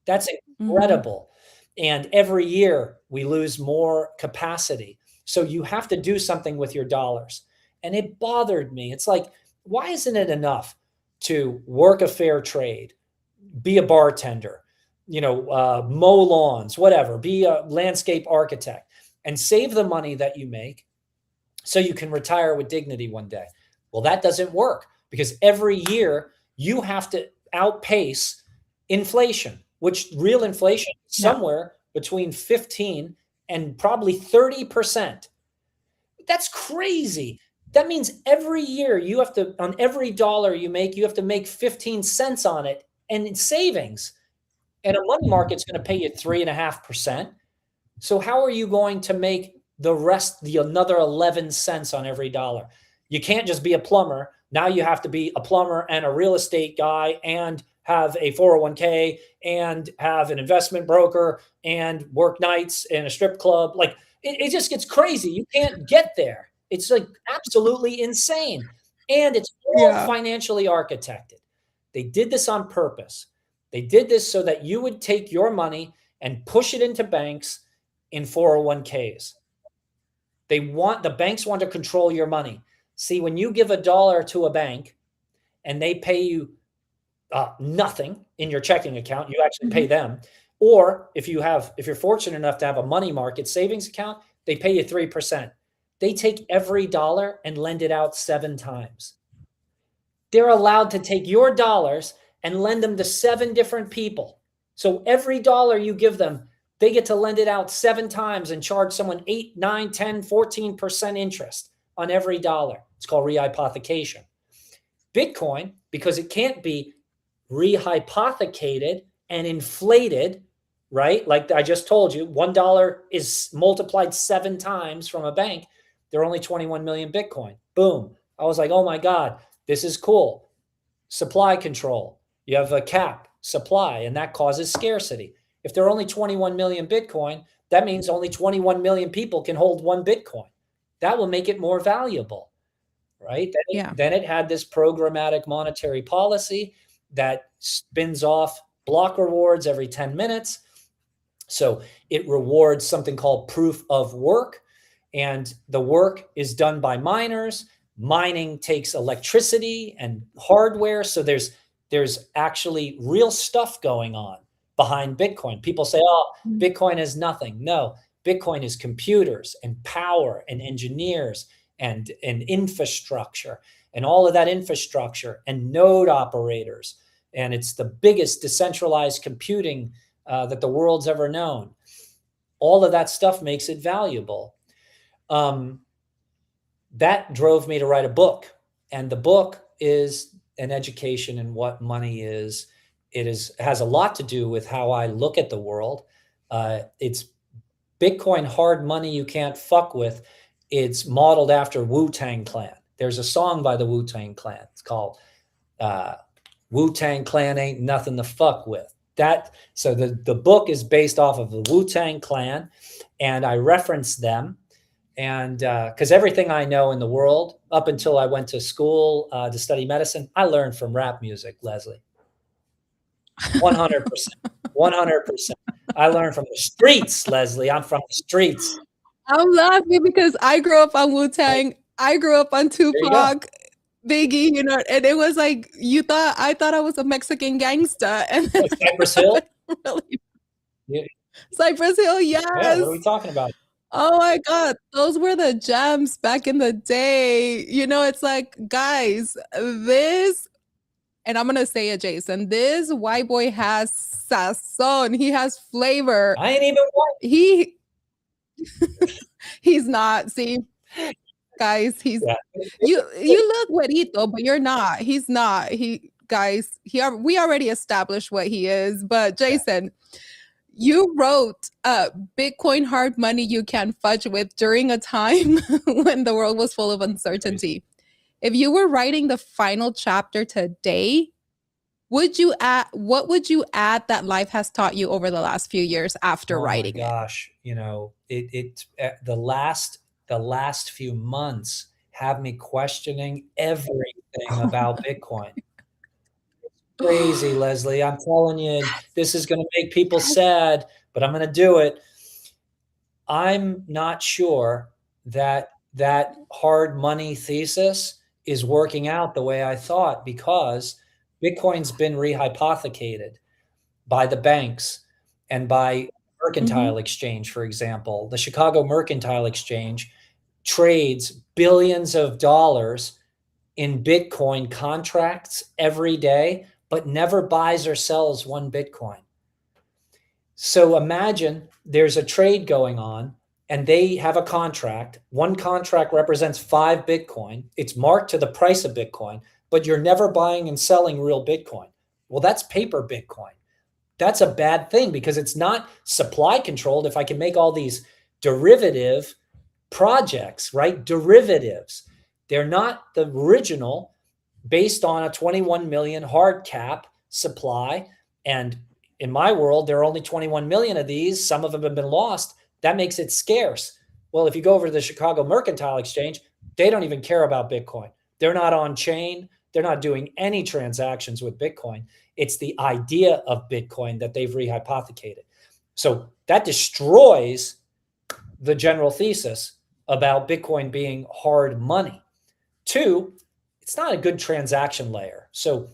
That's Mm-hmm. incredible. And every year we lose more capacity. So you have to do something with your dollars. And it bothered me. It's like, why isn't it enough to work a fair trade, be a bartender, mow lawns, whatever, be a landscape architect, and save the money that you make so you can retire with dignity one day? Well, that doesn't work because every year you have to outpace inflation, which real inflation is Yeah. somewhere between 15 and probably 30%. That's crazy. That means every year you have to, on every dollar you make, you have to make 15 cents on it and in savings. And a money market's going to pay you 3.5%. So how are you going to make the another 11 cents on every dollar? You can't just be a plumber. Now you have to be a plumber and a real estate guy and have a 401k and have an investment broker and work nights in a strip club. Like it just gets crazy. You can't get there. It's like absolutely insane. And it's all Yeah. financially architected. They did this on purpose. They did this so that you would take your money and push it into banks in 401ks. The banks want to control your money. See, when you give $1 to a bank and they pay you nothing in your checking account, you actually pay Mm-hmm. them. Or if you're fortunate enough to have a money market savings account, they pay you 3%. They take every dollar and lend it out 7 times. They're allowed to take your dollars and lend them to 7 different people. So every dollar you give them, they get to lend it out 7 times and charge someone 8, 9, 10, 14% interest on every dollar. It's called rehypothecation. Bitcoin, because it can't be rehypothecated and inflated, right? Like I just told you, $1 is multiplied 7 times from a bank. There are only 21 million Bitcoin. Boom. I was like, oh my God, this is cool. Supply control. You have a cap supply, and that causes scarcity. If there are only 21 million Bitcoin, that means only 21 million people can hold one Bitcoin. That will make it more valuable, right? Yeah. Then it had this programmatic monetary policy that spins off block rewards every 10 minutes. So it rewards something called proof of work, and the work is done by miners. Mining takes electricity and hardware. So there's actually real stuff going on behind Bitcoin. People say, oh, Bitcoin is nothing. No, Bitcoin is computers and power and engineers and infrastructure, and all of that infrastructure and node operators. And it's the biggest decentralized computing that the world's ever known. All of that stuff makes it valuable. That drove me to write a book. And the book is an education in what money is. Has a lot to do with how I look at the world. It's Bitcoin hard money you can't fuck with. It's modeled after Wu-Tang Clan. There's a song by the Wu-Tang Clan. It's called Wu-Tang Clan Ain't Nothing to Fuck With. So the book is based off of the Wu-Tang Clan, and I reference them. And because everything I know in the world, up until I went to school to study medicine, I learned from rap music, Leslie. 100%. 100%. I learned from the streets, Leslie. I'm from the streets. I'm laughing because I grew up on Wu-Tang. I grew up on Tupac, Biggie, and it was like I thought I was a Mexican gangster. And Cypress Hill? Really? Yeah. Cypress Hill, yes. Yeah, what are we talking about? Oh my God, those were the gems back in the day. It's like, guys, this, and I'm gonna say it, Jason, this white boy has sazon. He has flavor. I ain't even white. He's not. See, guys, you look güerito, but you're not. He's not. We already established what he is. But Jason, you wrote Bitcoin hard money you can fudge with during a time when the world was full of uncertainty. If you were writing the final chapter today, what would you add that life has taught you over the last few years after writing it? Oh my gosh, the last few months have me questioning everything about Bitcoin. It's crazy, Leslie. I'm telling you, this is going to make people sad, but I'm going to do it. I'm not sure that hard money thesis is working out the way I thought, because Bitcoin's been rehypothecated by the banks and by Mercantile Exchange, for example. The Chicago Mercantile Exchange trades billions of dollars in Bitcoin contracts every day, but never buys or sells one Bitcoin. So imagine there's a trade going on and they have a contract. One contract represents 5 Bitcoin. It's marked to the price of Bitcoin, but you're never buying and selling real Bitcoin. Well, that's paper Bitcoin. That's a bad thing because it's not supply controlled. If I can make all these derivative projects, right? Derivatives. They're not the original based on a 21 million hard cap supply. And in my world, there are only 21 million of these. Some of them have been lost. That makes it scarce. Well, if you go over to the Chicago Mercantile Exchange, they don't even care about Bitcoin. They're not on chain. They're not doing any transactions with Bitcoin. It's the idea of Bitcoin that they've rehypothecated. So that destroys the general thesis about Bitcoin being hard money. 2, it's not a good transaction layer. So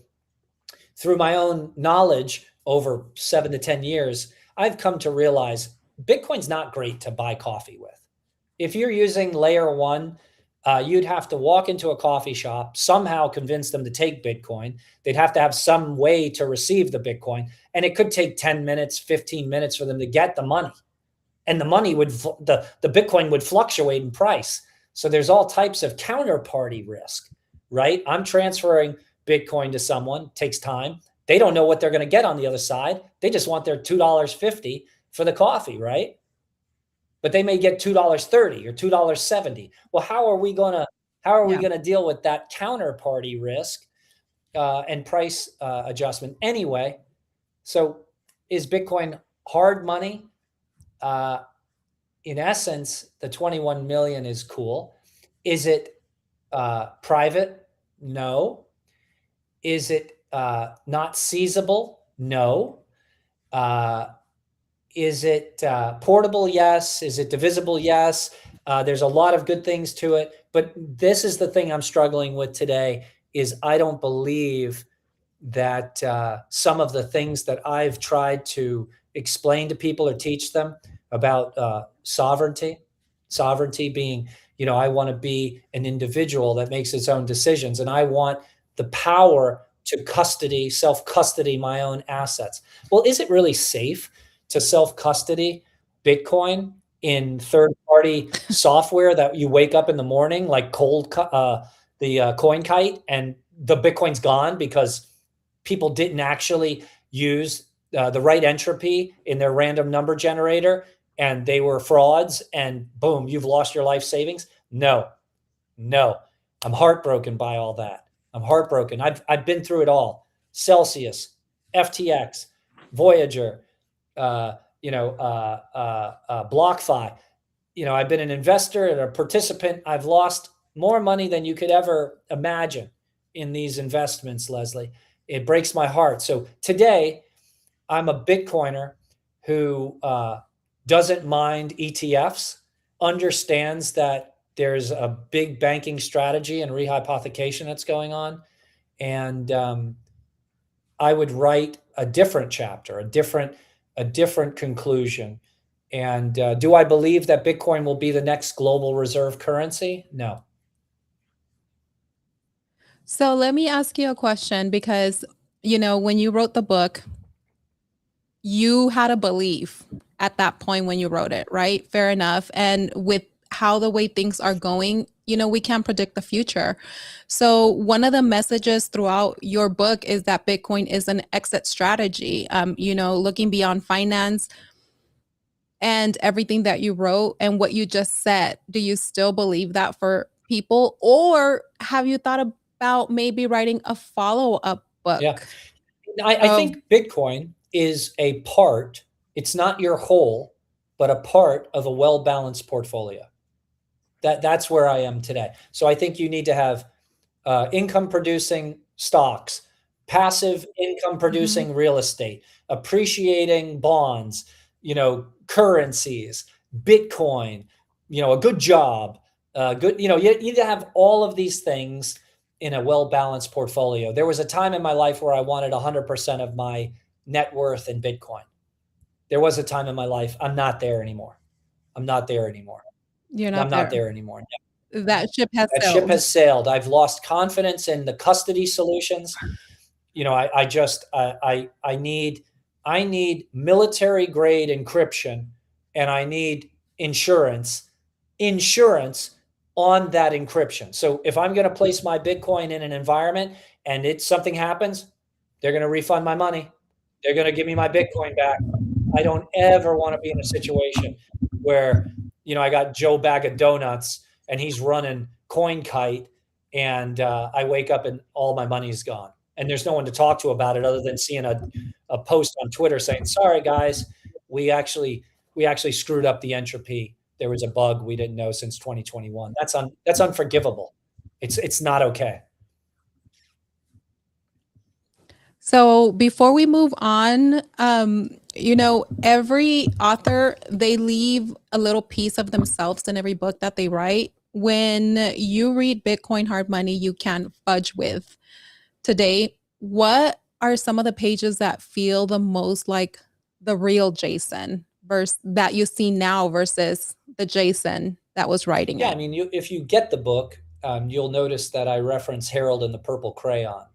through my own knowledge over 7 to 10 years, I've come to realize Bitcoin's not great to buy coffee with. If you're using layer 1, you'd have to walk into a coffee shop, somehow convince them to take Bitcoin. They'd have to have some way to receive the Bitcoin. And it could take 10 minutes, 15 minutes for them to get the money. And the money the Bitcoin would fluctuate in price. So there's all types of counterparty risk, right? I'm transferring Bitcoin to someone, takes time. They don't know what they're going to get on the other side. They just want their $2.50 for the coffee, right? But they may get $2.30 or $2.70. Well, how are we going Yeah. to deal with that counterparty risk and price adjustment anyway? So is Bitcoin hard money? In essence, the 21 million is cool. Is it private? No. Is it not seizable? No. Is it portable? Yes. Is it divisible? Yes. There's a lot of good things to it, but this is the thing I'm struggling with today is I don't believe that some of the things that I've tried to explain to people or teach them about sovereignty being, I want to be an individual that makes its own decisions, and I want the power to self-custody my own assets. Well, is it really safe to self-custody Bitcoin in third-party software that you wake up in the morning like the CoinKite and the Bitcoin's gone because people didn't actually use the right entropy in their random number generator and they were frauds and boom, you've lost your life savings? No. I'm heartbroken by all that. I'm heartbroken. I've been through it all. Celsius, FTX, Voyager, BlockFi. I've been an investor and a participant. I've lost more money than you could ever imagine in these investments, Leslie. It breaks my heart. So today, I'm a Bitcoiner who doesn't mind ETFs, understands that there's a big banking strategy and rehypothecation that's going on. And I would write a different chapter, a different conclusion. And do I believe that Bitcoin will be the next global reserve currency? No. So let me ask you a question because, when you wrote the book, you had a belief at that point when you wrote it, right? Fair enough. And with how the way things are going, we can't predict the future. So one of the messages throughout your book is that Bitcoin is an exit strategy, looking beyond finance and everything that you wrote and what you just said. Do you still believe that for people, or have you thought about maybe writing a follow-up book? Yeah. I think Bitcoin is a part, it's not your whole, but a part of a well-balanced portfolio. That's where I am today. So I think you need to have income producing stocks, passive income producing real estate, appreciating bonds, currencies, Bitcoin, a good job, you need to have all of these things in a well-balanced portfolio. There was a time in my life where I wanted 100% of my net worth in Bitcoin. There was a time in my life. I'm not there anymore. You're not I'm not there anymore. That ship has That sailed. ship has sailed. I've lost confidence in the custody solutions. I need military grade encryption, and I need insurance on that encryption. So if I'm going to place my Bitcoin in an environment and something happens, they're going to refund my money. They're going to give me my Bitcoin back. I don't ever want to be in a situation where, I got Joe Bag of Donuts and he's running CoinKite and I wake up and all my money's gone. And there's no one to talk to about it other than seeing a post on Twitter saying, sorry, guys, we actually screwed up the entropy. There was a bug we didn't know since 2021. That's unforgivable. It's not okay. So before we move on, every author, they leave a little piece of themselves in every book that they write. When you read Bitcoin Hard Money, You Can't Fudge With today, what are some of the pages that feel the most like the real Jason versus that you see now versus the Jason that was writing Yeah, it? I mean, if you get the book, you'll notice that I reference Harold and the Purple Crayon,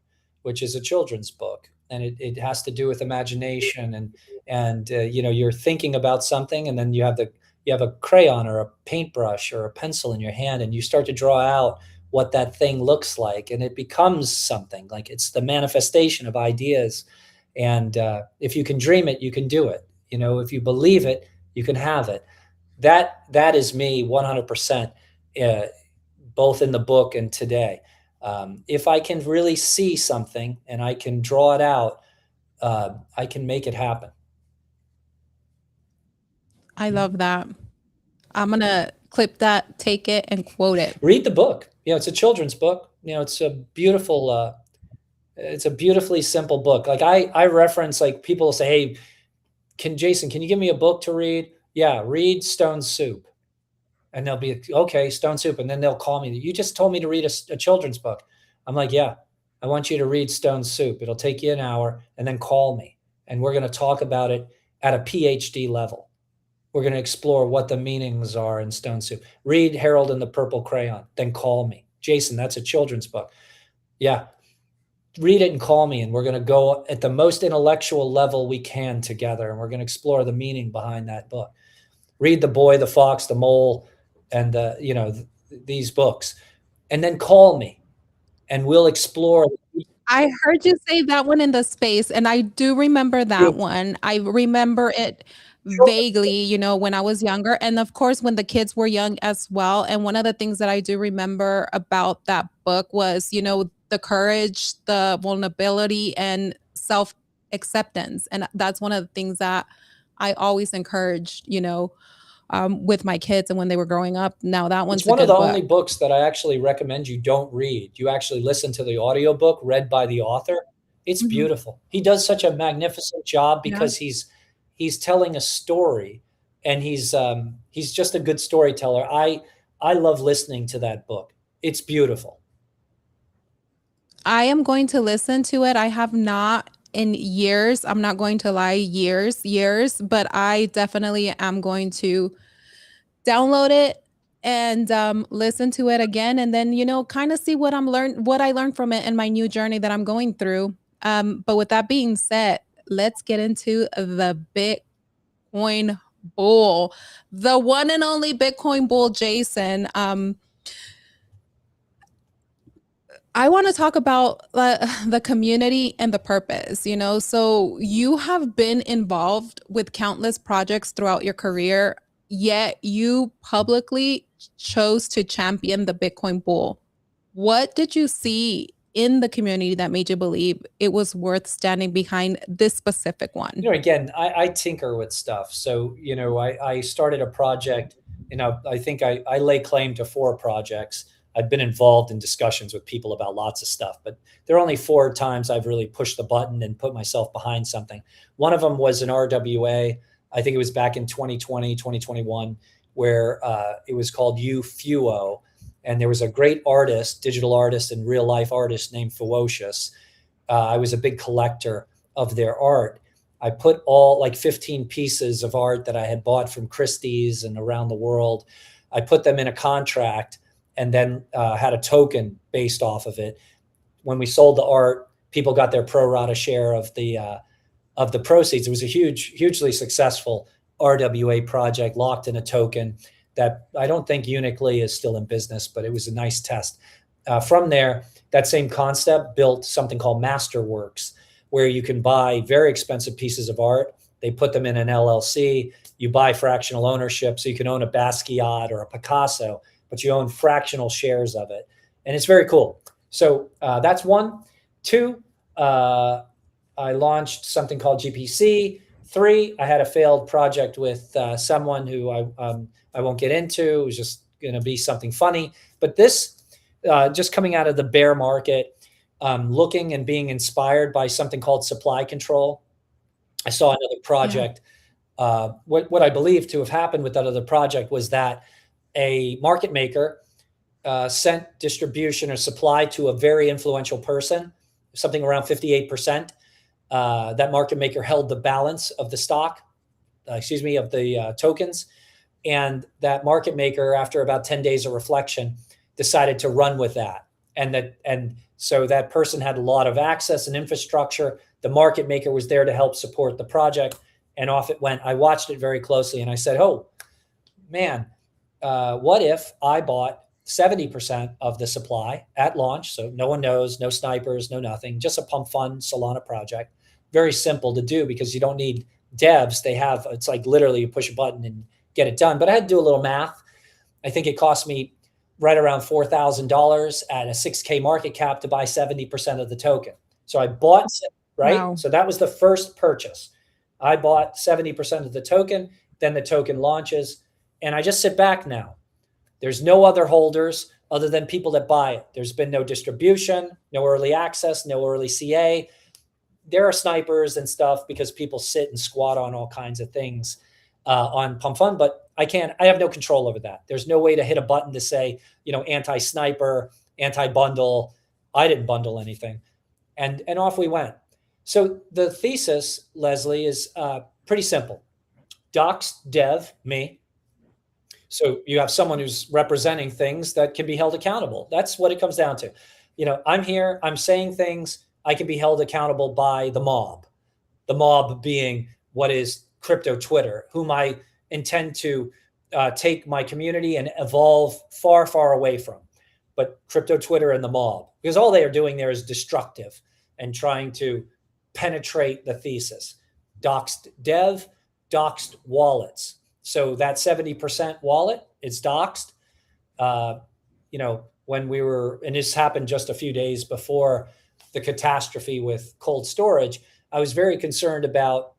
which is a children's book, and it has to do with imagination and you're thinking about something, and then you have a crayon or a paintbrush or a pencil in your hand, and you start to draw out what that thing looks like, and it becomes something. Like, it's the manifestation of ideas. And if you can dream it, you can do it. If you believe it, you can have it. That is me 100%, both in the book and today. If I can really see something and I can draw it out, I can make it happen. I love that. I'm going to clip that, take it, and quote it. Read the book. It's a children's book. It's a beautiful, it's a beautifully simple book. Like, I reference, like, people say, hey, Jason, can you give me a book to read? Yeah, read Stone Soup. And they'll be, okay, Stone Soup. And then they'll call me. You just told me to read a children's book. I'm like, yeah, I want you to read Stone Soup. It'll take you an hour, and then call me. And we're going to talk about it at a PhD level. We're going to explore what the meanings are in Stone Soup. Read Harold and the Purple Crayon, then call me. Jason, that's a children's book. Yeah, read it and call me, and we're going to go at the most intellectual level we can together, and we're going to explore the meaning behind that book. Read The Boy, the Fox, the Mole, and these books, and then call me, and we'll explore. I heard you say that one in the space, and I do remember that one. I remember it vaguely, when I was younger, and of course when the kids were young as well. And one of the things that I do remember about that book was, the courage, the vulnerability, and self-acceptance. And that's one of the things that I always encouraged, with my kids and when they were growing up. Now that one's It's one a of the good only book. books that I actually recommend you don't read. You actually listen to the audiobook read by the author. It's Mhm. beautiful. He does such a magnificent job Yeah. because he's telling a story, and he's just a good storyteller. I love listening to that book. It's beautiful. I am going to listen to it. I have not in years. I'm not going to lie, years, but I definitely am going to download it and listen to it again, and then kind of see what I learned from it in my new journey that I'm going through. But with that being said, let's get into the Bitcoin bull, the one and only Bitcoin bull, Jason. I want to talk about the community and the purpose, So you have been involved with countless projects throughout your career, yet you publicly chose to champion the Bitcoin bull. What did you see in the community that made you believe it was worth standing behind this specific one? Again, I tinker with stuff. So, I started a project, I think I lay claim to 4 projects. I've been involved in discussions with people about lots of stuff, but there are only 4 times I've really pushed the button and put myself behind something. One of them was an RWA. I think it was back in 2020, 2021, where it was called UFuo. And there was a great artist, digital artist and real life artist named Fewocious. I was a big collector of their art. I put all like 15 pieces of art that I had bought from Christie's and around the world. I put them in a contract, and then had a token based off of it. When we sold the art, people got their pro rata share of the proceeds. It was a hugely successful RWA project, locked in a token that I don't think Uniquely is still in business, but it was a nice test. From there, that same concept built something called Masterworks, where you can buy very expensive pieces of art. They put them in an LLC. You buy fractional ownership, so you can own a Basquiat or a Picasso, but you own fractional shares of it. And it's very cool. So that's 1. 2, I launched something called GPC. 3, I had a failed project with someone who I won't get into. It was just going to be something funny. But this, just coming out of the bear market, looking and being inspired by something called supply control. I saw another project. What I believe to have happened with that other project was that a market maker sent distribution or supply to a very influential person, something around 58%. That market maker held the balance of the stock, of the tokens. And that market maker, after about 10 days of reflection, decided to run with that. And so that person had a lot of access and infrastructure. The market maker was there to help support the project, and off it went. I watched it very closely, and I said, oh, man, what if I bought 70% of the supply at launch. So no one knows, no snipers, no nothing, just a pump fun Solana project. Very simple to do because you don't need devs. It's like literally you push a button and get it done. But I had to do a little math. I think it cost me right around $4,000 at a 6K market cap to buy 70% of the token. So I bought, right? Wow. So that was the first purchase. I bought 70% of the token, then the token launches, and I just sit back now. There's no other holders other than people that buy it. There's been no distribution, no early access, no early CA. There are snipers and stuff because people sit and squat on all kinds of things on Pump Fund, but I have no control over that. There's no way to hit a button to say, anti-sniper, anti-bundle. I didn't bundle anything. And off we went. So the thesis, Leslie, is pretty simple. Docs dev, me. So you have someone who's representing things that can be held accountable. That's what it comes down to. I'm here, I'm saying things, I can be held accountable by the mob being what is crypto Twitter, whom I intend to take my community and evolve far, far away from. But crypto Twitter and the mob, because all they are doing there is destructive and trying to penetrate the thesis. Doxed dev, doxed wallets. So that 70% wallet is doxed. When we were, and this happened just a few days before the catastrophe with cold storage, I was very concerned about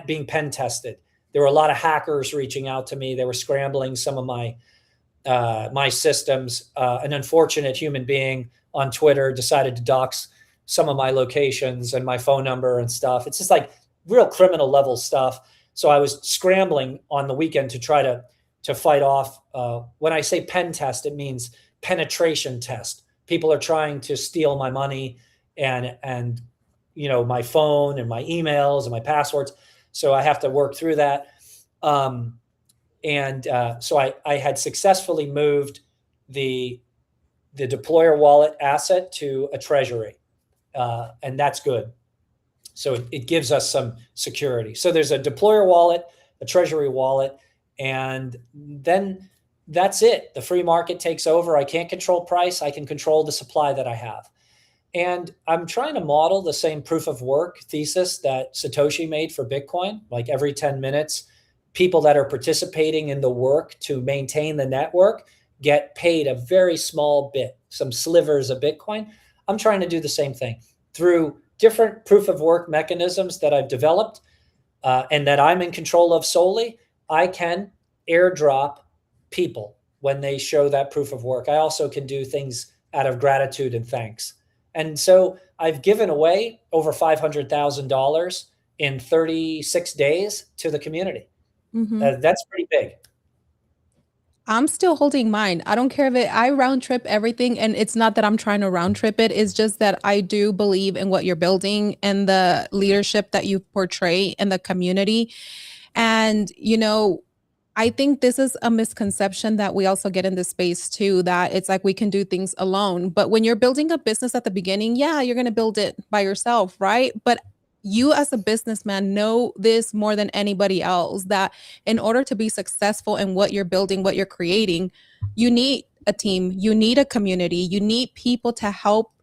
being pen tested. There were a lot of hackers reaching out to me. They were scrambling some of my systems. An unfortunate human being on Twitter decided to dox some of my locations and my phone number and stuff. It's just like real criminal level stuff. So I was scrambling on the weekend to try to fight off. When I say pen test, it means penetration test. People are trying to steal my money and my phone and my emails and my passwords. So I have to work through that. So I had successfully moved the deployer wallet asset to a treasury, and that's good. So it gives us some security. So there's a deployer wallet, a treasury wallet, and then that's it. The free market takes over. I can't control price. I can control the supply that I have. And I'm trying to model the same proof of work thesis that Satoshi made for Bitcoin. Like every 10 minutes, people that are participating in the work to maintain the network get paid a very small bit, some slivers of Bitcoin. I'm trying to do the same thing through different proof of work mechanisms that I've developed and that I'm in control of solely. I can airdrop people when they show that proof of work. I also can do things out of gratitude and thanks. And so I've given away over $500,000 in 36 days to the community. Mm-hmm. That's pretty big. I'm still holding mine. I don't care if I round trip everything. And it's not that I'm trying to round trip it. It's just that I do believe in what you're building and the leadership that you portray in the community. And, I think this is a misconception that we also get in this space too, that it's like we can do things alone. But when you're building a business at the beginning, yeah, you're going to build it by yourself, right? But you as a businessman know this more than anybody else, that in order to be successful in what you're building, what you're creating, you need a team, you need a community, you need people to help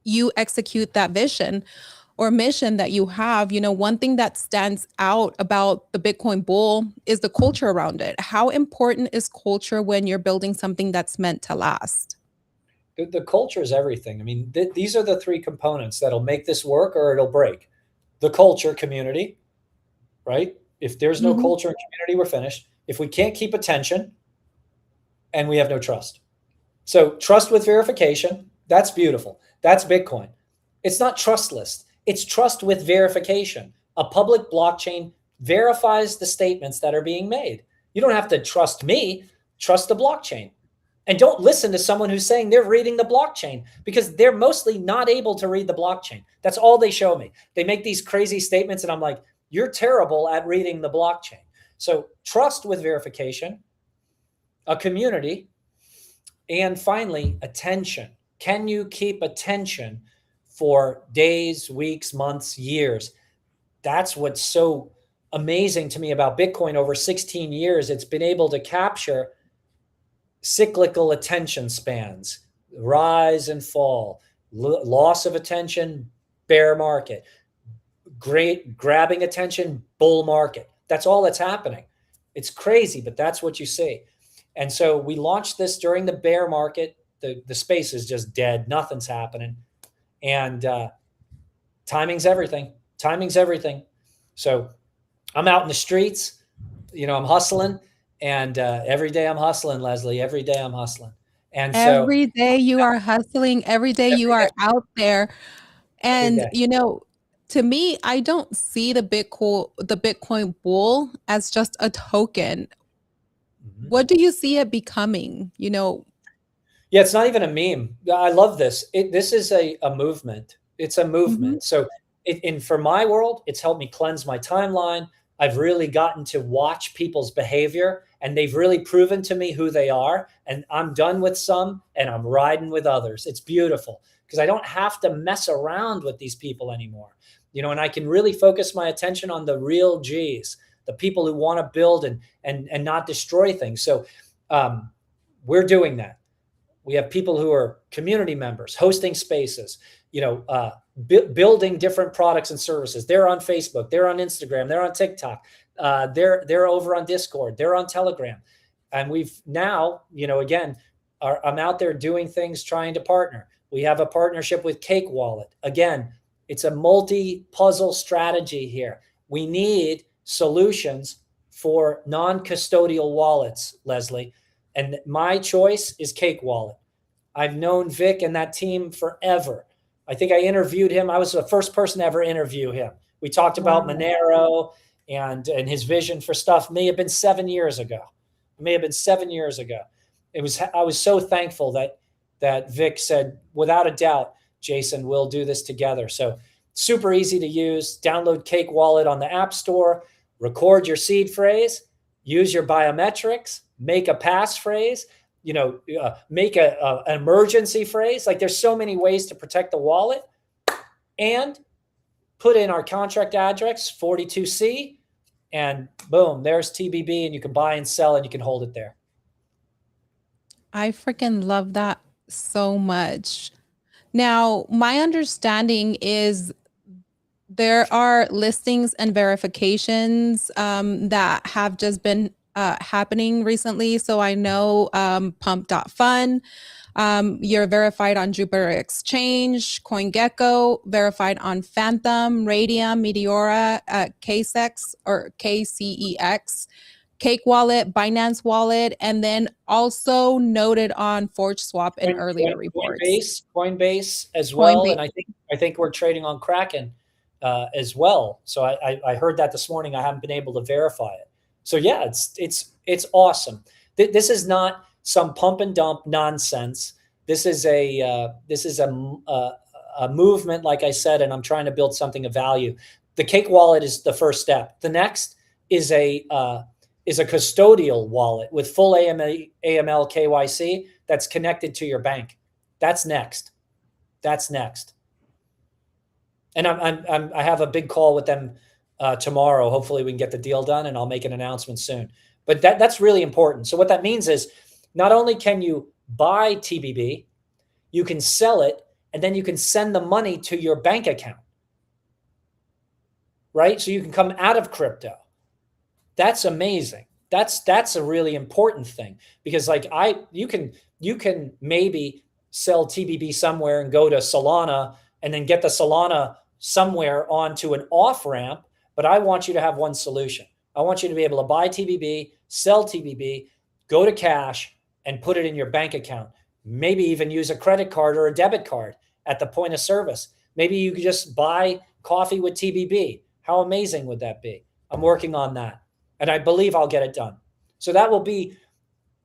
you execute that vision or mission that you have. One thing that stands out about the Bitcoin bull is the culture around it. How important is culture when you're building something that's meant to last? The culture is everything. I mean, these are the three components that'll make this work or it'll break. The culture, community, right? If there's no Mhm. culture and community, we're finished. If we can't keep attention, and we have no trust. So trust with verification, that's beautiful. That's Bitcoin. It's not trustless. It's trust with verification. A public blockchain verifies the statements that are being made. You don't have to trust me, trust the blockchain. And don't listen to someone who's saying they're reading the blockchain because they're mostly not able to read the blockchain. That's all they show me. They make these crazy statements and I'm like, you're terrible at reading the blockchain. So trust with verification, a community, and finally, attention. Can you keep attention for days, weeks, months, years? That's what's so amazing to me about Bitcoin. Over 16 years, it's been able to capture cyclical attention spans, rise and fall, loss of attention, bear market, great grabbing attention, bull market. That's all that's happening. It's crazy, but that's what you see. And so we launched this during the bear market. The space is just dead. Nothing's happening. And timing's everything. Timing's everything. So I'm out in the streets. I'm hustling. And every day I'm hustling, Leslie. Every day I'm hustling. And so Every day you are hustling, every day you every are day, out there. every And, day. to me, I don't see the Bitcoin bull as just a token. Mhm. What do you see it becoming? Yeah, it's not even a meme. I love this. This is a movement. It's a Mhm. movement. So, for my world, it's helped me cleanse my timeline. I've really gotten to watch people's behavior, and they've really proven to me who they are. And I'm done with some, and I'm riding with others. It's beautiful because I don't have to mess around with these people anymore. And I can really focus my attention on the real G's, the people who want to build and not destroy things. So, um, we're doing that. We have people who are community members hosting spaces, building different products and services. They're on Facebook, they're on Instagram, they're on TikTok, they're over on Discord, they're on Telegram. And we've now, again, I'm out there doing things, trying to partner. We have a partnership with Cake Wallet. Again, it's a multi-puzzle strategy here. We need solutions for non-custodial wallets, Leslie. And my choice is Cake Wallet. I've known Vic and that team forever. I think I interviewed him. I was the first person to ever interview him. We talked about Wow. Monero and his vision for stuff. May have been 7 years ago. It may have been 7 years ago. I was so thankful that Vic said, without a doubt, Jason, we'll do this together. So super easy to use. Download Cake Wallet on the App Store, record your seed phrase, use your biometrics, make a passphrase, make an emergency phrase. Like there's so many ways to protect the wallet, and put in our contract address 42C, and boom, there's TBB, and you can buy and sell, and you can hold it there. I freaking love that so much. Now, my understanding is there are listings and verifications that have just been happening recently. So I know Pump.Fun, you're verified on Jupiter Exchange, CoinGecko, verified on Phantom, Radium, Meteora, KSEX or KCEX, Cake Wallet, Binance Wallet, and then also noted on Forge Swap in earlier reports. Coinbase as well, and Coinbase. I think we're trading on Kraken as well. So I heard that this morning. I haven't been able to verify it. So yeah, it's awesome. This is not some pump and dump nonsense. This is a movement, like I said, and I'm trying to build something of value. The Cake Wallet is the first step. The next is a custodial wallet with full AML KYC that's connected to your bank. That's next. That's next. And I have a big call with them tomorrow. Hopefully we can get the deal done, and I'll make an announcement soon. But that's really important. So what that means is not only can you buy TBB, you can sell it, and then you can send the money to your bank account, right? So you can come out of crypto. That's amazing. That's a really important thing, because you can maybe sell TBB somewhere and go to Solana and then get the Solana somewhere onto an off ramp. But I want you to have one solution. I want you to be able to buy TBB, sell TBB, go to cash, and put it in your bank account. Maybe even use a credit card or a debit card at the point of service. Maybe you could just buy coffee with TBB. How amazing would that be? I'm working on that, and I believe I'll get it done. So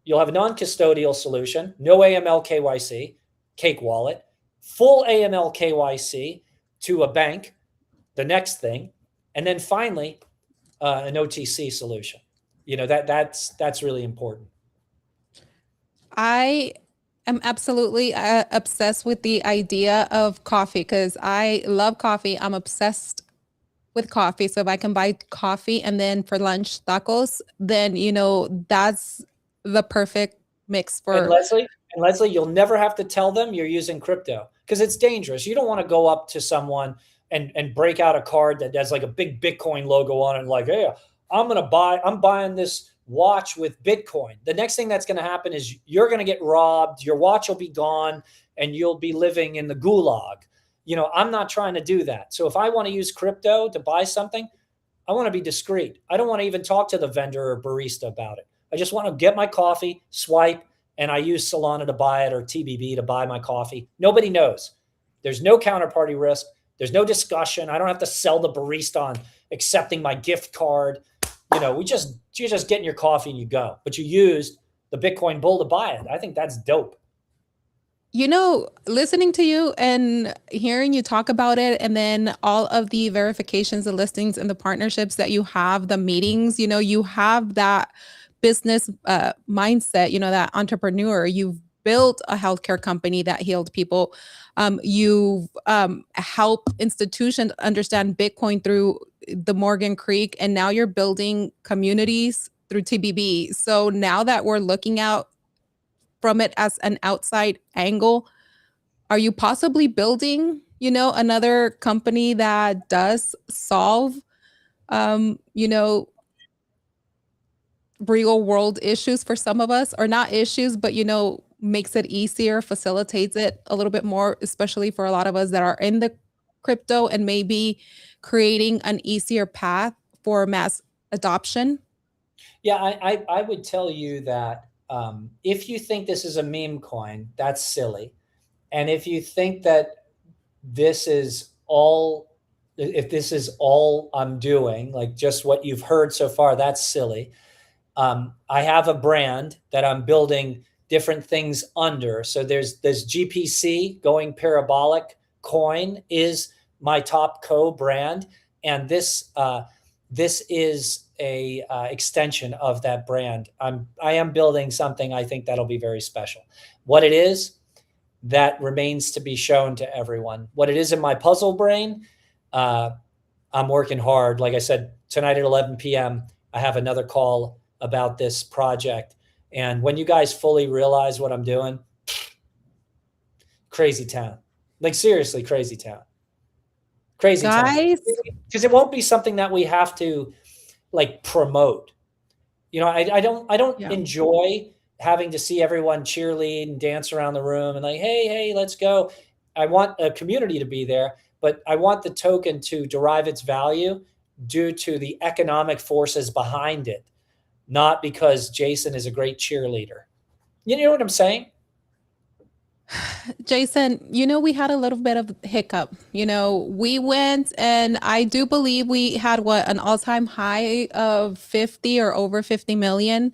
you'll have a non-custodial solution, no AML KYC, Cake Wallet, full AML KYC to a bank, the next thing, and then finally an OTC solution. That's really important. I am absolutely obsessed with the idea of coffee because I love coffee. I'm obsessed with coffee. So if I can buy coffee and then for lunch tacos, then that's the perfect mix And for. Leslie, you'll never have to tell them you're using crypto because it's dangerous. You don't want to go up to someone and break out a card that has like a big Bitcoin logo on it and like, hey, I'm buying this watch with Bitcoin. The next thing that's going to happen is you're going to get robbed, your watch will be gone, and you'll be living in the gulag. I'm not trying to do that. So if I want to use crypto to buy something, I want to be discreet. I don't want to even talk to the vendor or barista about it. I just want to get my coffee, swipe, and I use Solana to buy it or TBB to buy my coffee. Nobody knows. There's no counterparty risk. There's no discussion. I don't have to sell the barista on accepting my gift card. You're just getting your coffee and you go. But you used the Bitcoin bull to buy it. I think that's dope. Listening to you and hearing you talk about it, and then all of the verifications, the listings, and the partnerships that you have, the meetings, you have that business mindset, that entrepreneur. You've built a healthcare company that healed people. You've helped institutions understand Bitcoin through the Morgan Creek, and now you're building communities through TBB. So now that we're looking out from it as an outside angle, are you possibly building, another company that does solve, you know, real world issues for some of us, or not issues, but, makes it easier, facilitates it a little bit more, especially for a lot of us that are in the crypto, and maybe creating an easier path for mass adoption? Yeah, I would tell you that if you think this is a meme coin, that's silly. And if you think that this is all, if this is all I'm doing, like just what you've heard so far, that's silly. I have a brand that I'm building different things under. So there's GPC, going parabolic coin, is my top co-brand, and this is a extension of that brand. I am building something I think that'll be very special. What it is, that remains to be shown to everyone. What it is in my puzzle brain, I'm working hard. Like I said, tonight at 11 p.m., I have another call about this project. And when you guys fully realize what I'm doing, crazy town. Like seriously, crazy town. Crazy town. Guys, Because it won't be something that we have to like promote. I don't yeah. enjoy having to see everyone cheerlead and dance around the room and like, hey, let's go. I want a community to be there, but I want the token to derive its value due to the economic forces behind it, not because Jason is a great cheerleader. You know what I'm saying? Jason, we had a little bit of hiccup. We went, and I do believe we had an all-time high of 50 or over 50 million.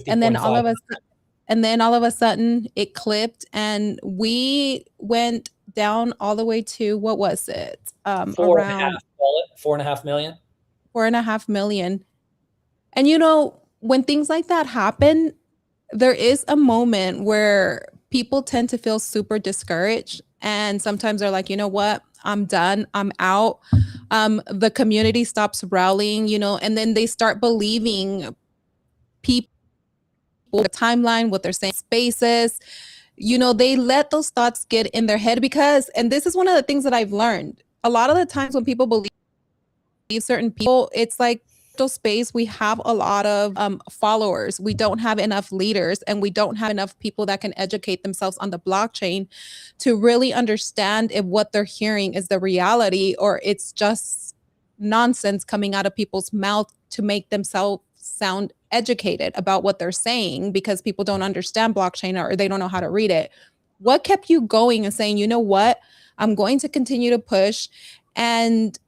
And then 50.5. all of a sudden it clipped, and we went down all the way to, what was it? Four and a Around half, call it 4.5 million. 4.5 million. And when things like that happen, there is a moment where people tend to feel super discouraged. And sometimes they're like, you know what? I'm done. I'm out. The community stops rallying, and then they start believing people, the timeline, what they're saying, spaces. They let those thoughts get in their head because, and this is one of the things that I've learned, a lot of the times when people believe certain people, it's like space, we have a lot of followers. We don't have enough leaders, and we don't have enough people that can educate themselves on the blockchain to really understand if what they're hearing is the reality, or it's just nonsense coming out of people's mouth to make themselves sound educated about what they're saying, because people don't understand blockchain or they don't know how to read it. What kept you going and saying, you know what, I'm going to continue to push? And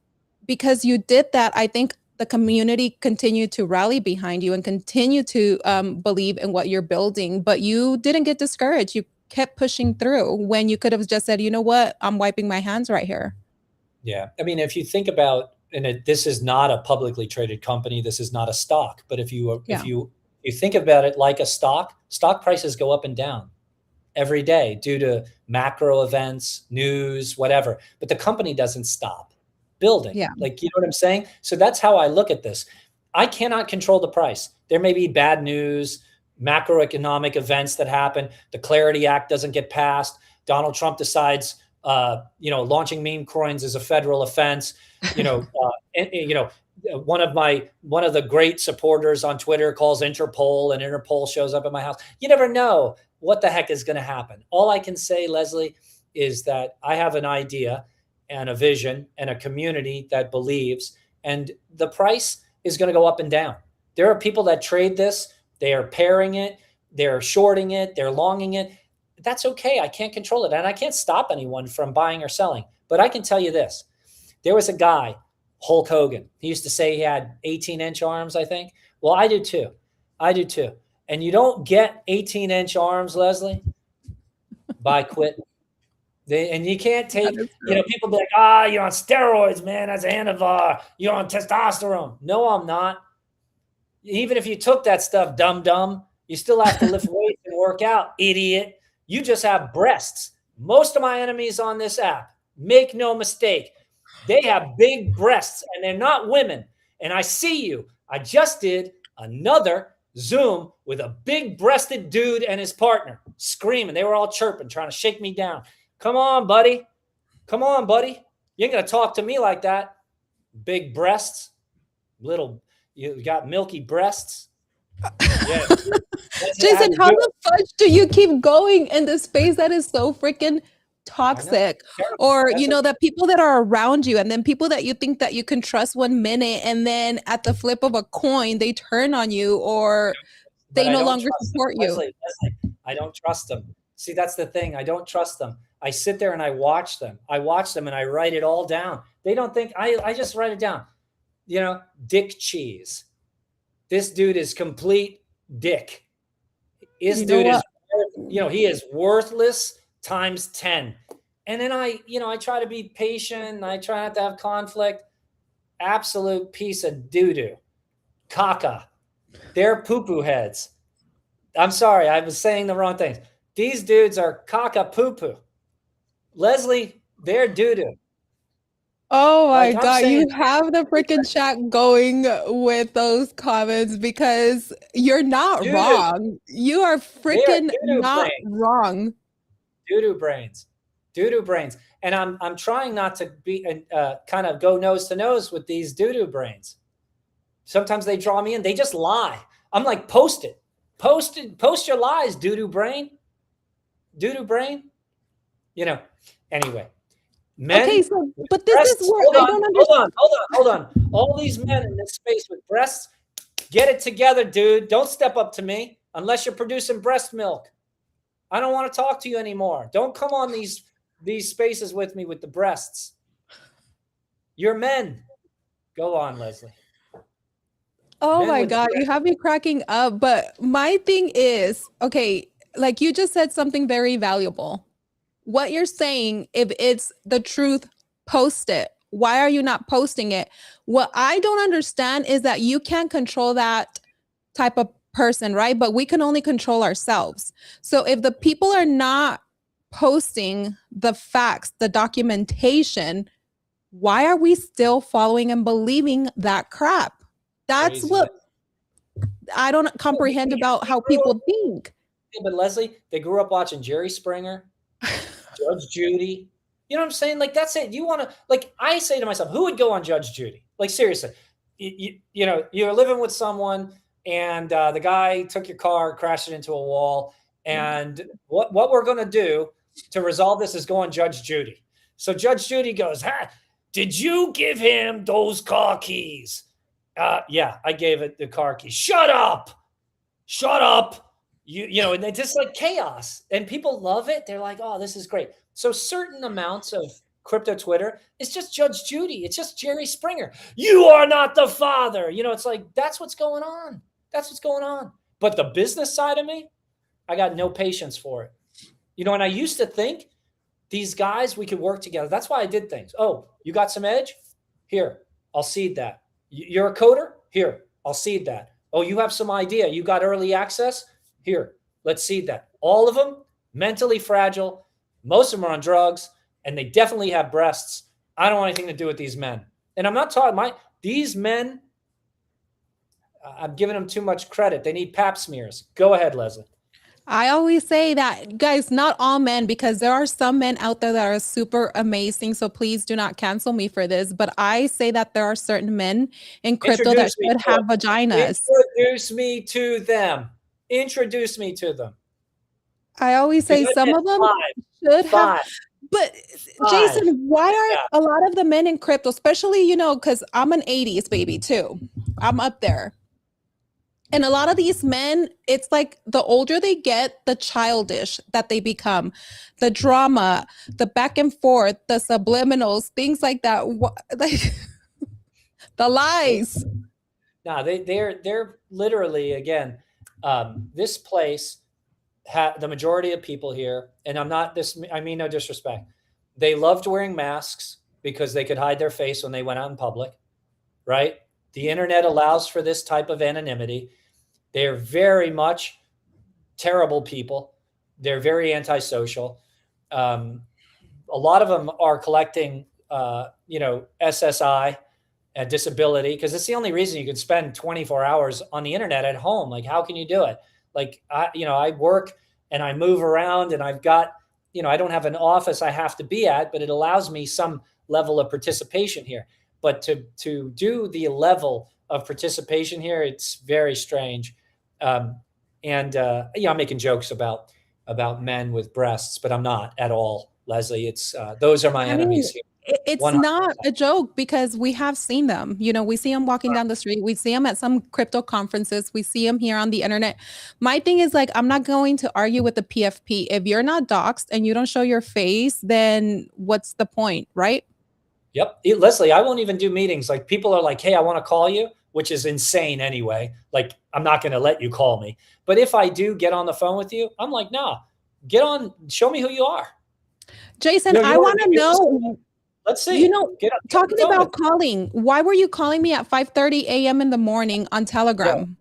because you did that, I think the community continued to rally behind you and continue to believe in what you're building. But you didn't get discouraged. You kept pushing through when you could have just said, you know what, I'm wiping my hands right here. Yeah. I mean, if you think about, this is not a publicly traded company, this is not a stock, but if you think about it like a stock prices go up and down every day due to macro events, news, whatever. But the company doesn't stop building. Yeah. Like, you know what I'm saying? So that's how I look at this. I cannot control the price. There may be bad news, macroeconomic events that happen. The Clarity Act doesn't get passed. Donald Trump decides, launching meme coins is a federal offense. One of the great supporters on Twitter calls Interpol, and Interpol shows up at my house. You never know what the heck is going to happen. All I can say, Leslie, is that I have an idea and a vision and a community that believes, and the price is going to go up and down. There are people that trade this. They are pairing it. They're shorting it. They're longing it. That's okay. I can't control it. And I can't stop anyone from buying or selling. But I can tell you this. There was a guy, Hulk Hogan. He used to say he had 18-inch arms, I think. Well, I do too. And you don't get 18-inch arms, Leslie, by quitting. And you can't take, people be like, you're on steroids, man. That's Anavar. You're on testosterone. No, I'm not. Even if you took that stuff, dumb, you still have to lift weights and work out, idiot. You just have breasts. Most of my enemies on this app, make no mistake, they have big breasts and they're not women. And I see you. I just did another Zoom with a big breasted dude and his partner screaming. They were all chirping, trying to shake me down. Come on, buddy. You ain't going to talk to me like that. Big breasts, you got milky breasts. Yeah. Jason, how the fudge do you keep going in this space that is so freaking toxic? Or, that people that are around you and then people that you think that you can trust 1 minute and then at the flip of a coin, they turn on you or they no longer support you. Leslie, I don't trust them. See, that's the thing. I don't trust them. I sit there and I watch them. And I write it all down. They don't think I just write it down. Dick cheese. This dude is complete dick. He is worthless times 10. And then I try to be patient. I try not to have conflict. Absolute piece of doo-doo. Caca. They're poo-poo heads. I'm sorry. I was saying the wrong things. These dudes are caca poo-poo. Leslie, they're doo-doo. Oh my God, you have the freaking chat going with those comments because you're not wrong. You are freaking not wrong. Doo-doo brains. And I'm trying not to be kind of go nose to nose with these doo-doo brains. Sometimes they draw me in. They just lie. I'm like, post it. Post your lies, doo-doo brain. Anyway. Men, okay, but this is what I don't understand. Hold on. All these men in this space with breasts, get it together, dude. Don't step up to me unless you're producing breast milk. I don't want to talk to you anymore. Don't come on these spaces with me with the breasts. You're men. Go on, Leslie. Oh my God, you have me cracking up. But my thing is, okay, like you just said something very valuable. What you're saying, if it's the truth, post it. Why are you not posting it? What I don't understand is that you can't control that type of person, right? But we can only control ourselves. So if the people are not posting the facts, the documentation, why are we still following and believing that crap? That's crazy. What I don't comprehend about how people think. Yeah, but Leslie, they grew up watching Jerry Springer, Judge Judy. You know what I'm saying? Like, that's it. You want to, like, I say to myself, who would go on Judge Judy? Like, seriously, you're living with someone and the guy took your car, crashed it into a wall. And what we're going to do to resolve this is go on Judge Judy. So Judge Judy goes, did you give him those car keys? Yeah, I gave it the car keys. Shut up. And it's just like chaos and people love it. They're like, oh, this is great. So certain amounts of crypto Twitter, it's just Judge Judy. It's just Jerry Springer. You are not the father. It's like, that's what's going on. But the business side of me, I got no patience for it. And I used to think these guys, we could work together. That's why I did things. Oh, you got some edge? Here, I'll seed that. You're a coder? Here, I'll seed that. Oh, you have some idea. You got early access? Here, let's seed that. All of them mentally fragile. Most of them are on drugs, and they definitely have breasts. I don't want anything to do with these men. And I'm not talking these men. I'm giving them too much credit. They need pap smears. Go ahead, Leslie. I always say that, guys, not all men, because there are some men out there that are super amazing. So please do not cancel me for this. But I say that there are certain men in crypto that Introduce me should to have them. vaginas. Introduce me to them. Introduce me to them. I always Because say I some met of them five, should have. five, But five. Jason, why Yeah. are a lot of the men in crypto, especially, because I'm an 80s baby too, I'm up there. And a lot of these men, it's like the older they get, the childish that they become, the drama, the back and forth, the subliminals, things like that. Like the lies. No, they're literally, again, this place, the majority of people here, and I mean no disrespect. They loved wearing masks because they could hide their face when they went out in public, right? The internet allows for this type of anonymity. They're very much terrible people. They're very antisocial. A lot of them are collecting, SSI, disability, because it's the only reason you can spend 24 hours on the internet at home. Like, how can you do it? Like, I work and I move around, and I've got, I don't have an office I have to be at, but it allows me some level of participation here. But to do the level of participation here, it's very strange. I'm making jokes about men with breasts, but I'm not at all, Leslie. It's those are my I mean, enemies here. it's 100%. not a joke because we have seen them. We see them walking down the street. We see them at some crypto conferences. We see them here on the internet. My thing is, like, I'm not going to argue with the PFP. If you're not doxxed and you don't show your face, then what's the point, right? Yep. Leslie, I won't even do meetings. Like, people are like, hey, I want to call you, which is insane anyway. Like, I'm not going to let you call me. But if I do get on the phone with you, I'm like, no, get on, show me who you are. Jason, I want to know. Let's see. Talking about calling, why were you calling me at 5:30 a.m. in the morning on Telegram?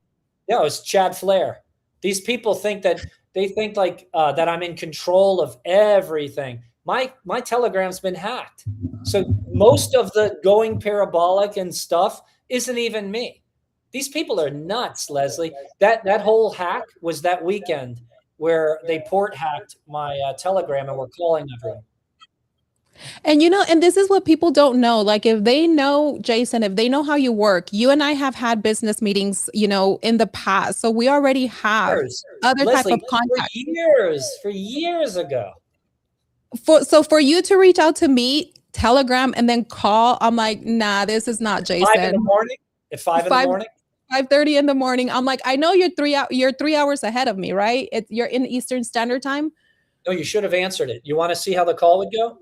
Yeah, it was Chad Flair. These people think that that I'm in control of everything. My Telegram's been hacked. So most of the going parabolic and stuff isn't even me. These people are nuts, Leslie. That whole hack was that weekend where they port hacked my Telegram and were calling everyone. And and this is what people don't know. Like, if they know, Jason, if they know how you work, you and I have had business meetings, in the past. So we already have other Leslie, type of contact. For years ago. So for you to reach out to me, Telegram, and then call, I'm like, nah, this is not Jason. 5 in the morning? At 5 in the morning? 5:30 in the morning. I'm like, I know you're 3 hours ahead of me, right? You're in Eastern Standard Time. No, you should have answered it. You want to see how the call would go?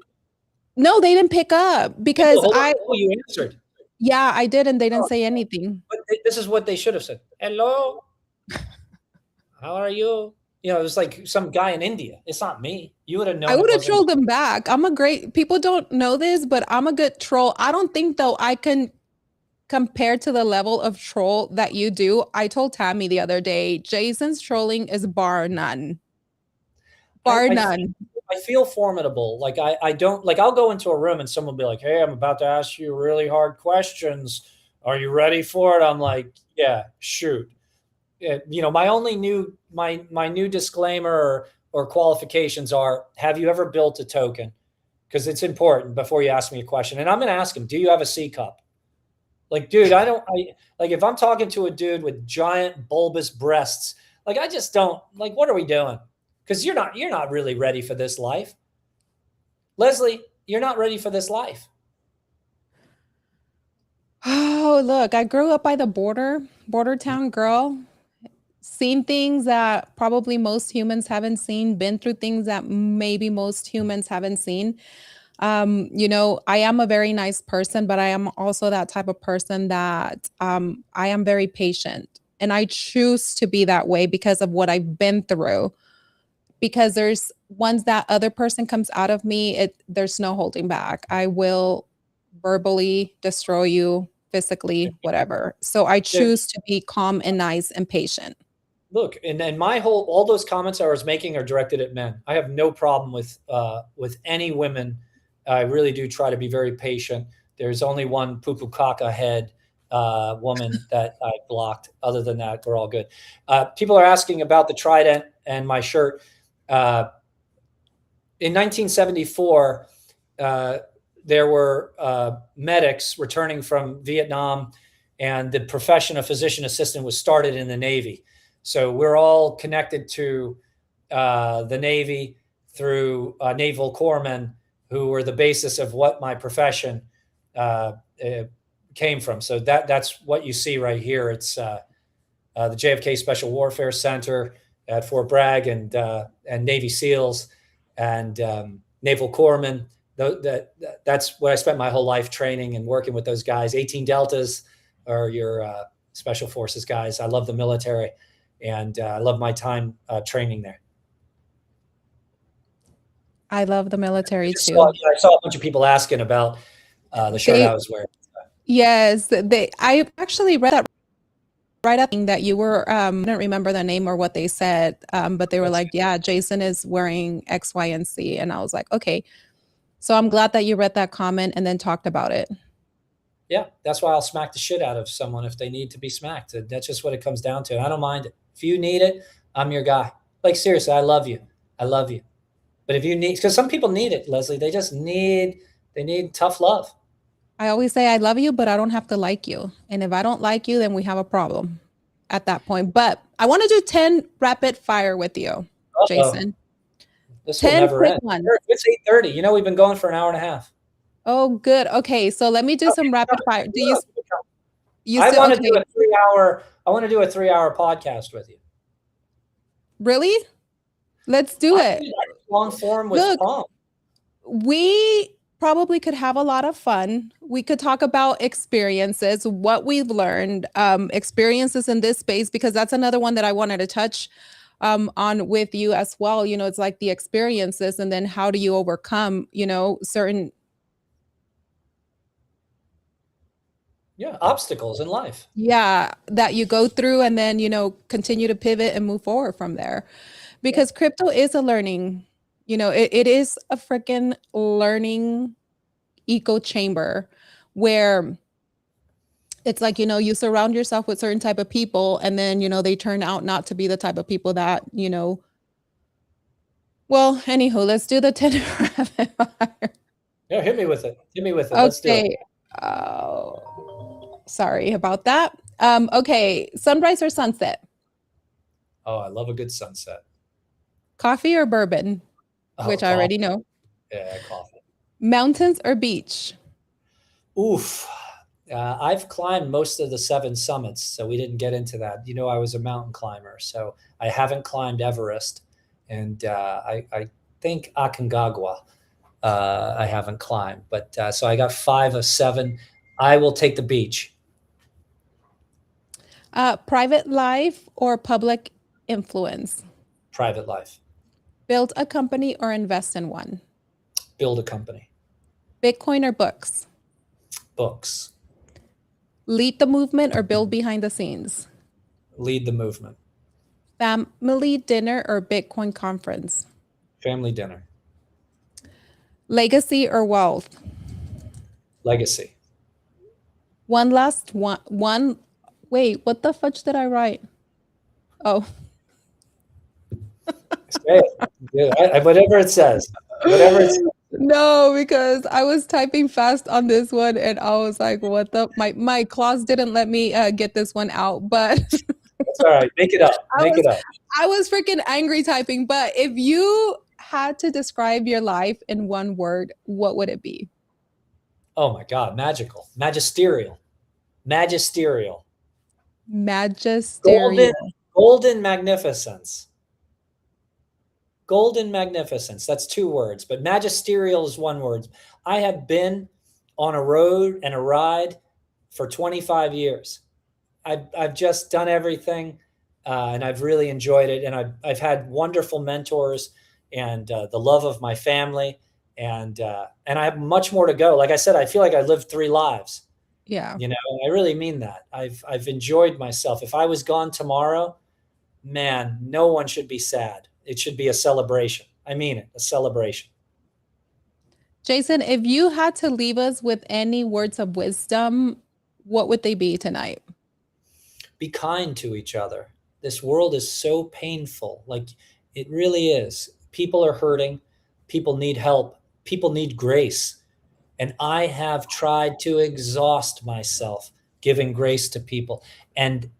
No, they didn't pick up because you answered. Yeah, I did, and they didn't say anything. But this is what they should have said. Hello. How are you? It was like some guy in India. It's not me. You would have known. I would have trolled them back. People don't know this, but I'm a good troll. I don't think, though, I can compare to the level of troll that you do. I told Tammy the other day, Jason's trolling is bar none. Bar none. I feel formidable. Like, I don't, like, I'll go into a room and someone will be like, hey, I'm about to ask you really hard questions. Are you ready for it? I'm like, yeah, shoot. My new disclaimer or qualifications are, have you ever built a token? Because it's important before you ask me a question. And I'm going to ask him, do you have a C cup? Like, dude, if I'm talking to a dude with giant bulbous breasts, like, I just don't, like, what are we doing? Because you're not really ready for this life. Leslie, you're not ready for this life. Oh, look, I grew up by the border town girl, seen things that probably most humans haven't seen, been through things that maybe most humans haven't seen. I am a very nice person, but I am also that type of person that I am very patient, and I choose to be that way because of what I've been through. Because once that other person comes out of me, there's no holding back. I will verbally destroy you, physically, whatever. So I choose to be calm and nice and patient. Look, and all those comments I was making are directed at men. I have no problem with any women. I really do try to be very patient. There's only one poo-poo caca head woman that I blocked. Other than that, we're all good. People are asking about the trident and my shirt. In 1974, there were medics returning from Vietnam, and the profession of physician assistant was started in the Navy. So we're all connected to the Navy through naval corpsmen who were the basis of what my profession came from. So that's what you see right here. It's the JFK Special Warfare Center at Fort Bragg, and Navy SEALs and naval corpsmen. That's what I spent my whole life training and working with those guys. 18 Deltas are your special forces guys. I love the military, and I love my time training there. I love the military too. I saw a bunch of people asking about the shirt I was wearing. Yes, I actually read that right up that you were, I don't remember the name or what they said, but they were like, yeah, Jason is wearing X, Y, and Z. And I was like, okay. So I'm glad that you read that comment and then talked about it. Yeah, that's why I'll smack the shit out of someone if they need to be smacked. That's just what it comes down to. I don't mind it. If you need it, I'm your guy. Like, seriously, I love you. I love you. But if you need, because some people need it, Leslie, they need tough love. I always say, I love you, but I don't have to like you. And if I don't like you, then we have a problem at that point. But I want to do 10 rapid fire with you, Jason. This will never end. It's 8:30. You know, we've been going for an hour and a half. Oh, good. Okay, so let me do some rapid fire. Do you I want to do a 3-hour. I want to do a 3-hour podcast with you. Really? Let's do it. Long form with Tom. We probably could have a lot of fun. We could talk about experiences, what we've learned, experiences in this space, because that's another one that I wanted to touch on with you as well. You know, it's like the experiences, and then how do you overcome, you know, certain obstacles in life. Yeah, that you go through, and then, you know, continue to pivot and move forward from there. Because crypto is a learning, you know, it is a freaking learning echo chamber where it's like, you know, you surround yourself with certain type of people, and then, you know, they turn out not to be the type of people that, you know. Well, anywho, let's do the 10 rapid fire. Yeah, hit me with it. Hit me with it. Let's do it. Oh, sorry about that. Okay, sunrise or sunset? Oh, I love a good sunset. Coffee or bourbon? Which I already know. Yeah, coffee. Mountains or beach? Oof. I've climbed most of the 7 summits, so we didn't get into that. You know, I was a mountain climber, so I haven't climbed Everest, and I think Aconcagua I haven't climbed. But so I got 5 of 7. I will take the beach. Private life or public influence? Private life. Build a company or invest in one? Build a company. Bitcoin or books? Books. Lead the movement or build behind the scenes? Lead the movement. Family dinner or Bitcoin conference? Family dinner. Legacy or wealth? Legacy. One. Wait, what the fudge did I write? Oh. Whatever it says. Whatever it says. No, because I was typing fast on this one, and I was like, what the, my claws didn't let me get this one out, but that's all right. Make it up. It up. I was freaking angry typing, but if you had to describe your life in one word, what would it be? Oh my God, magical, magisterial. Golden magnificence. Golden magnificence. That's 2 words, but magisterial is 1 word. I have been on a road and a ride for 25 years. I've just done everything, and I've really enjoyed it. And I've had wonderful mentors and the love of my family, and I have much more to go. Like I said, I feel like I lived 3 lives. Yeah, you know, I really mean that. I've enjoyed myself. If I was gone tomorrow, man, no one should be sad. It should be a celebration. I mean it, a celebration. Jason, if you had to leave us with any words of wisdom, what would they be tonight? Be kind to each other. This world is so painful. Like, it really is. People are hurting. People need help. People need grace. And I have tried to exhaust myself giving grace to people. And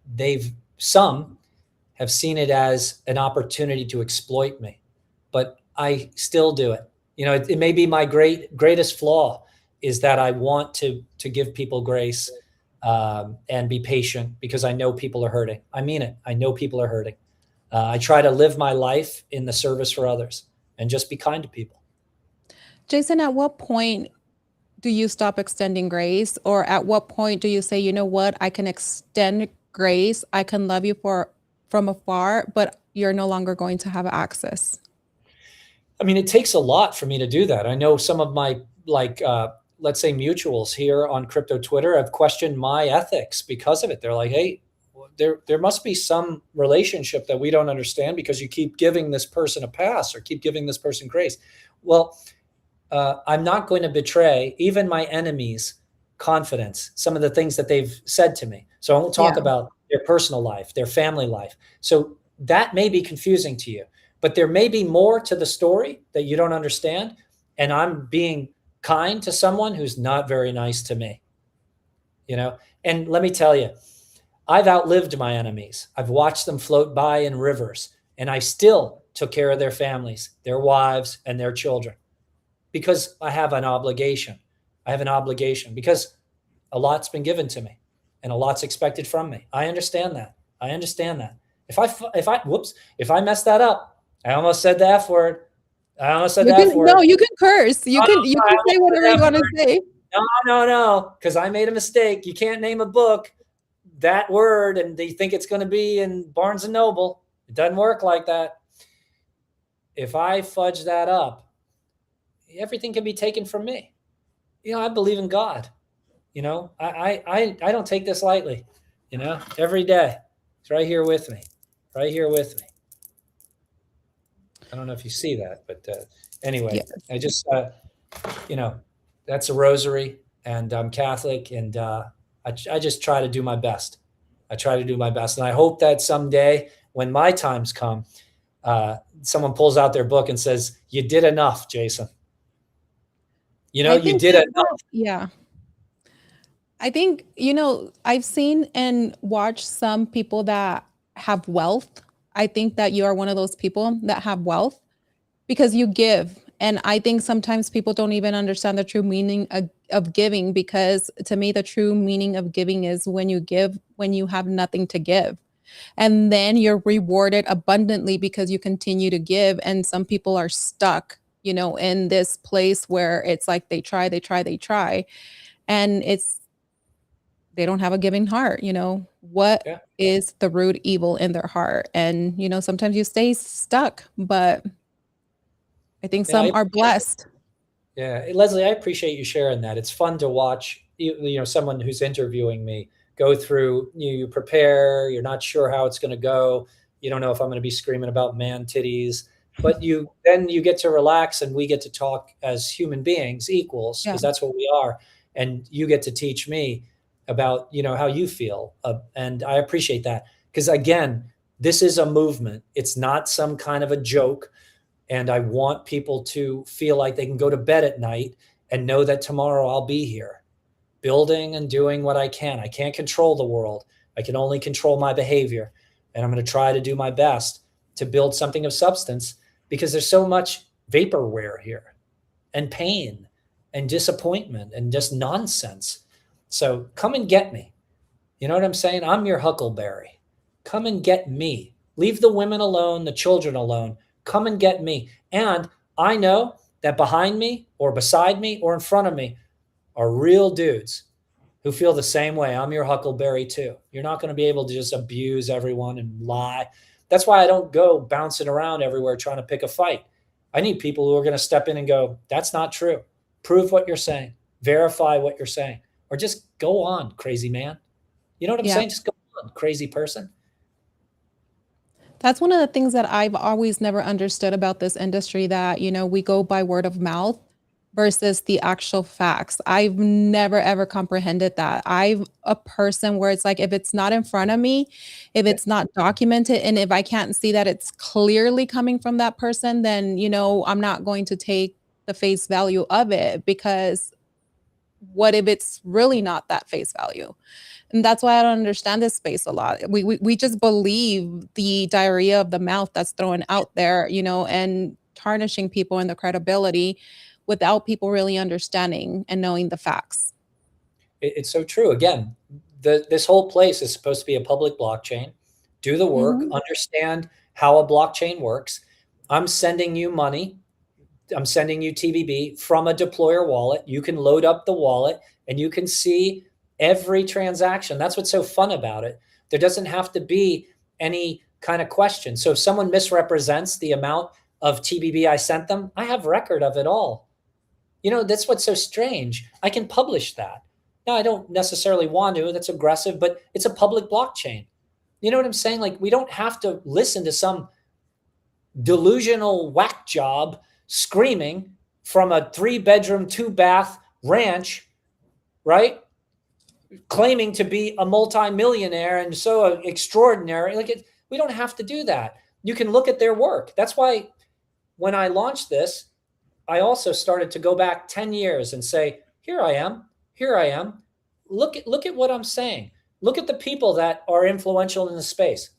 some have seen it as an opportunity to exploit me, but I still do it. It may be my greatest flaw is that I want to give people grace, and be patient because I know people are hurting. I mean it. I know people are hurting. I try to live my life in the service for others and just be kind to people. Jason, at what point do you stop extending grace? Or at what point do you say, you know what, I can extend grace, I can love you from afar, but you're no longer going to have access? I mean, it takes a lot for me to do that. I know some of my, let's say, mutuals here on crypto Twitter have questioned my ethics because of it. They're like, hey, there must be some relationship that we don't understand because you keep giving this person a pass or keep giving this person grace. Well, I'm not going to betray even my enemies' confidence, some of the things that they've said to me. So I won't talk about their personal life, their family life. So that may be confusing to you, but there may be more to the story that you don't understand. And I'm being kind to someone who's not very nice to me, And let me tell you, I've outlived my enemies. I've watched them float by in rivers, and I still took care of their families, their wives, and their children because I have an obligation. I have an obligation because a lot's been given to me and a lot's expected from me. I understand that. If I mess that up, I almost said the F word. No, you can curse. You can say whatever you want to say. No, because I made a mistake. You can't name a book that word and they think it's going to be in Barnes and Noble. It doesn't work like that. If I fudge that up, everything can be taken from me. I believe in God. I don't take this lightly. Every day it's right here with me. I don't know if you see that, but anyway, yes. I just, that's a rosary, and I'm Catholic, and I just try to do my best. And I hope that someday when my times come, someone pulls out their book and says, you did enough, Jason. You did enough. Yeah. I think, I've seen and watched some people that have wealth. I think that you are one of those people that have wealth because you give. And I think sometimes people don't even understand the true meaning of giving, because to me, the true meaning of giving is when you give, when you have nothing to give. And then you're rewarded abundantly because you continue to give. And some people are stuck, in this place where it's like they try. And they don't have a giving heart. What is the root evil in their heart? And, sometimes you stay stuck, but I think some are blessed. Yeah. Leslie, I appreciate you sharing that. It's fun to watch, someone who's interviewing me go through, you prepare, you're not sure how it's going to go. You don't know if I'm going to be screaming about man titties, but then you get to relax and we get to talk as human beings, equals, because that's what we are. And you get to teach me about, how you feel. And I appreciate that because again, this is a movement. It's not some kind of a joke. And I want people to feel like they can go to bed at night and know that tomorrow I'll be here building and doing what I can. I can't control the world. I can only control my behavior. And I'm going to try to do my best to build something of substance because there's so much vaporware here and pain and disappointment and just nonsense. So come and get me. You know what I'm saying? I'm your huckleberry. Come and get me. Leave the women alone, the children alone. Come and get me. And I know that behind me or beside me or in front of me are real dudes who feel the same way. I'm your huckleberry too. You're not going to be able to just abuse everyone and lie. That's why I don't go bouncing around everywhere trying to pick a fight. I need people who are going to step in and go, that's not true. Prove what you're saying. Verify what you're saying. Or just go on, crazy man. You know what I'm saying? Just go on, crazy person. That's one of the things that I've always never understood about this industry, that, we go by word of mouth, versus the actual facts. I've never ever comprehended that. I'm a person where it's like if it's not in front of me, if Yeah. it's not documented, and if I can't see that it's clearly coming from that person, then I'm not going to take the face value of it, because what if it's really not that face value? And that's why I don't understand this space a lot. We just believe the diarrhea of the mouth that's thrown out there, and tarnishing people and the credibility without people really understanding and knowing the facts. It's so true. Again, this whole place is supposed to be a public blockchain. Do the work, Mhm. understand how a blockchain works. I'm sending you money. I'm sending you TBB from a deployer wallet. You can load up the wallet and you can see every transaction. That's what's so fun about it. There doesn't have to be any kind of question. So if someone misrepresents the amount of TBB I sent them, I have record of it all. That's what's so strange. I can publish that. Now, I don't necessarily want to. That's aggressive, but it's a public blockchain. You know what I'm saying? Like, we don't have to listen to some delusional whack job screaming from a 3-bedroom, 2-bath ranch, right? Claiming to be a multimillionaire and so extraordinary. We don't have to do that. You can look at their work. That's why when I launched this, I also started to go back 10 years and say, here I am, here I am. Look at what I'm saying. Look at the people that are influential in the space.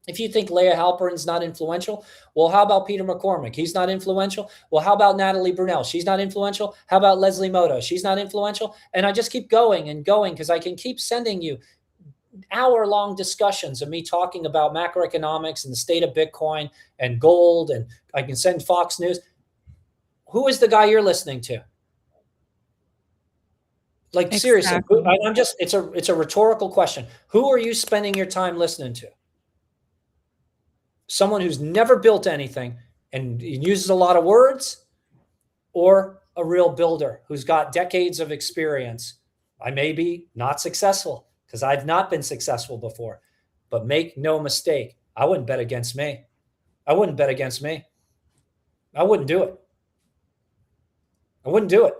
If you think Leah Halpern's not influential, well, how about Peter McCormick? He's not influential. Well, how about Natalie Brunell? She's not influential. How about Leslie Moto? She's not influential. And I just keep going and going because I can keep sending you hour-long discussions of me talking about macroeconomics and the state of Bitcoin and gold, and I can send Fox News. Who is the guy you're listening to? Like, seriously, Exactly. it's a rhetorical question. Who are you spending your time listening to? Someone who's never built anything and uses a lot of words, or a real builder who's got decades of experience? I may be not successful because I've not been successful before, but make no mistake, I wouldn't bet against me. I wouldn't bet against me. I wouldn't do it. I wouldn't do it.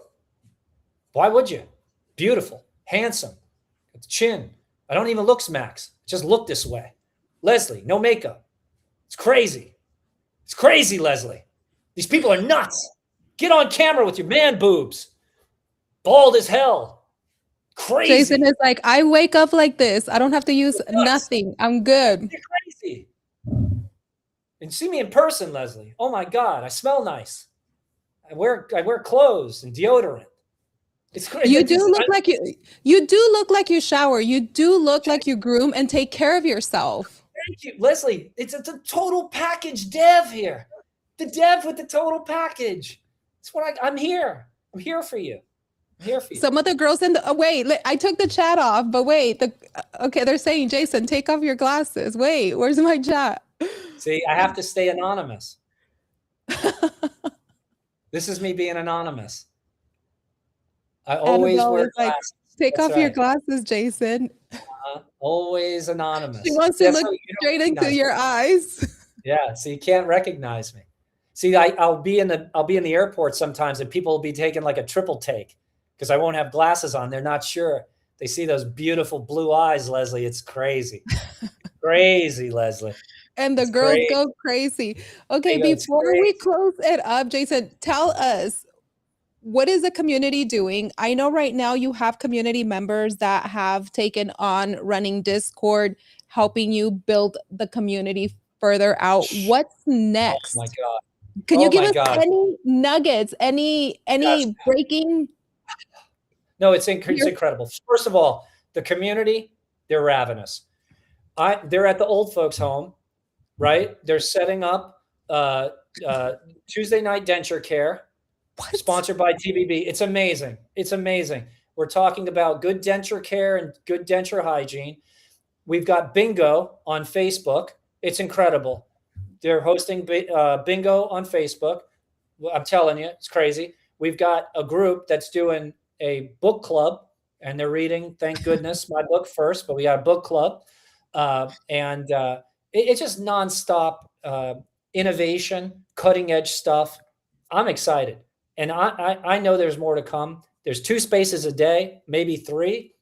Why would you? Beautiful, handsome, got the chin. I don't even look smacks. Just look this way. Leslie, no makeup. It's crazy. It's crazy, Leslie. These people are nuts. Get on camera with your man boobs. Bald as hell. Crazy. Jason is like, I wake up like this. I don't have to use nothing. I'm good. You're crazy. And see me in person, Leslie. Oh my God, I smell nice. I wear clothes and deodorant. It's crazy. You do look like you do look like you shower. You do look like you groom and take care of yourself. Thank you, Leslie. It's a total package dev here. The dev with the total package. That's what I'm here. I'm here for you. I'm here for you. Some of the girls in the wait, I took the chat off, but wait, okay, they're saying, Jason, take off your glasses. Wait, where's my chat? See, I have to stay anonymous. This is me being anonymous. I always wear glasses. Take off your glasses, Jason. Always anonymous. She wants to look straight into your eyes. Yeah, so you can't recognize me. See, I'll be in the airport sometimes, and people will be taking like a triple take because I won't have glasses on. They're not sure. They see those beautiful blue eyes, Leslie. It's crazy. Crazy, Leslie. And the girls go crazy. Okay, before we close it up, Jason, tell us, what is the community doing? I know right now you have community members that have taken on running Discord, helping you build the community further out. What's next? Oh my God. Can you give us any nuggets, any breaking? No, it's incredible. First of all, the community, they're ravenous. They're at the old folks home, right? They're setting up Tuesday night denture care. What? Sponsored by TBB. It's amazing. It's amazing. We're talking about good denture care and good denture hygiene. We've got bingo on Facebook. It's incredible. They're hosting bingo on Facebook. I'm telling you, it's crazy. We've got a group that's doing a book club, and they're reading, thank goodness, my book first, but we got a book club. It's just nonstop innovation, cutting edge stuff. I'm excited. And I know there's more to come. There's 2 spaces a day, maybe 3.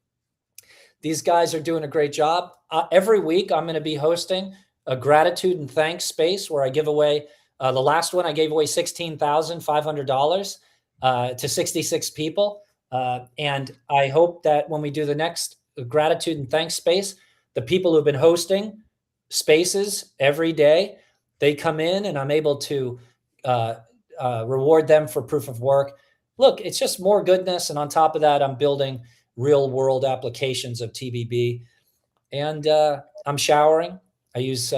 These guys are doing a great job. Every week, I'm going to be hosting a gratitude and thanks space where I give away. The last one, I gave away $16,500 to 66 people. And I hope that when we do the next gratitude and thanks space, the people who've been hosting spaces every day, they come in and I'm able to reward them for proof of work. Look, it's just more goodness. And on top of that, I'm building real world applications of TBB. And I'm showering. I use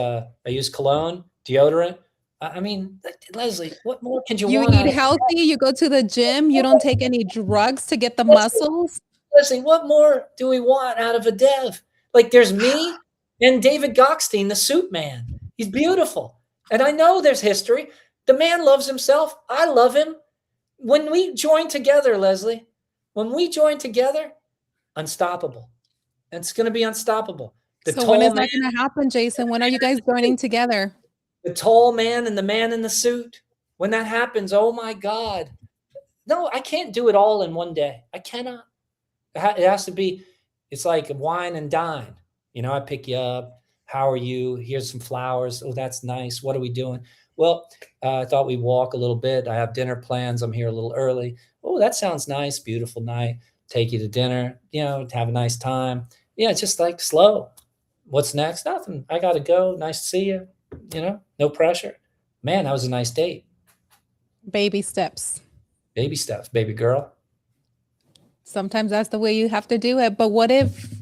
cologne, deodorant. I mean, Leslie, what more can you You want eat out of healthy, you go to the gym, you don't take any drugs to get the muscles. Leslie? What more do we want out of a dev? Like, there's me and David Gockstein, the suit man. He's beautiful. And I know there's history. The man loves himself. I love him. When we join together, Leslie, when we join together, unstoppable. And it's going to be unstoppable. So when is that going to happen, Jason? When are you guys joining together? The tall man and the man in the suit. When that happens, oh my God. No, I can't do it all in one day. I cannot. It has to be, it's like wine and dine. You know, I pick you up. How are you? Here's some flowers. Oh, that's nice. What are we doing? Well, I thought we'd walk a little bit. I have dinner plans. I'm here a little early. Oh, that sounds nice. Beautiful night. Take you to dinner, you know, have a nice time. Yeah, it's just like slow. What's next? Nothing. I got to go. Nice to see you. You know, no pressure. Man, that was a nice date. Baby steps. Baby steps, baby girl. Sometimes that's the way you have to do it. But what if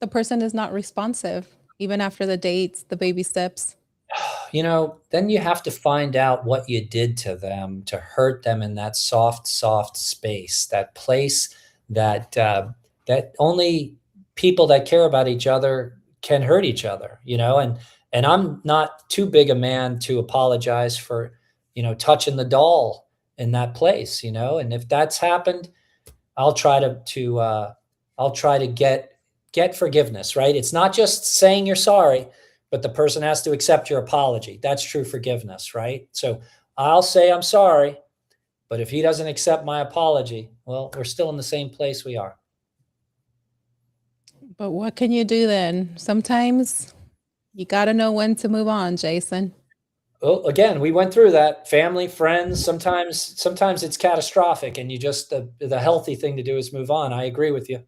the person is not responsive, even after the dates, the baby steps? You know, then you have to find out what you did to them to hurt them in that soft, soft space, that place that that only people that care about each other can hurt each other. You know, and I'm not too big a man to apologize for, you know, touching the doll in that place. You know, and if that's happened, I'll try to get forgiveness. Right? It's not just saying you're sorry, but the person has to accept your apology. That's true forgiveness, right? So I'll say I'm sorry, but if he doesn't accept my apology, well, we're still in the same place we are. But what can you do then? Sometimes you got to know when to move on, Jason. Well, again, we went through that. Family, friends, sometimes it's catastrophic and you just, the healthy thing to do is move on. I agree with you.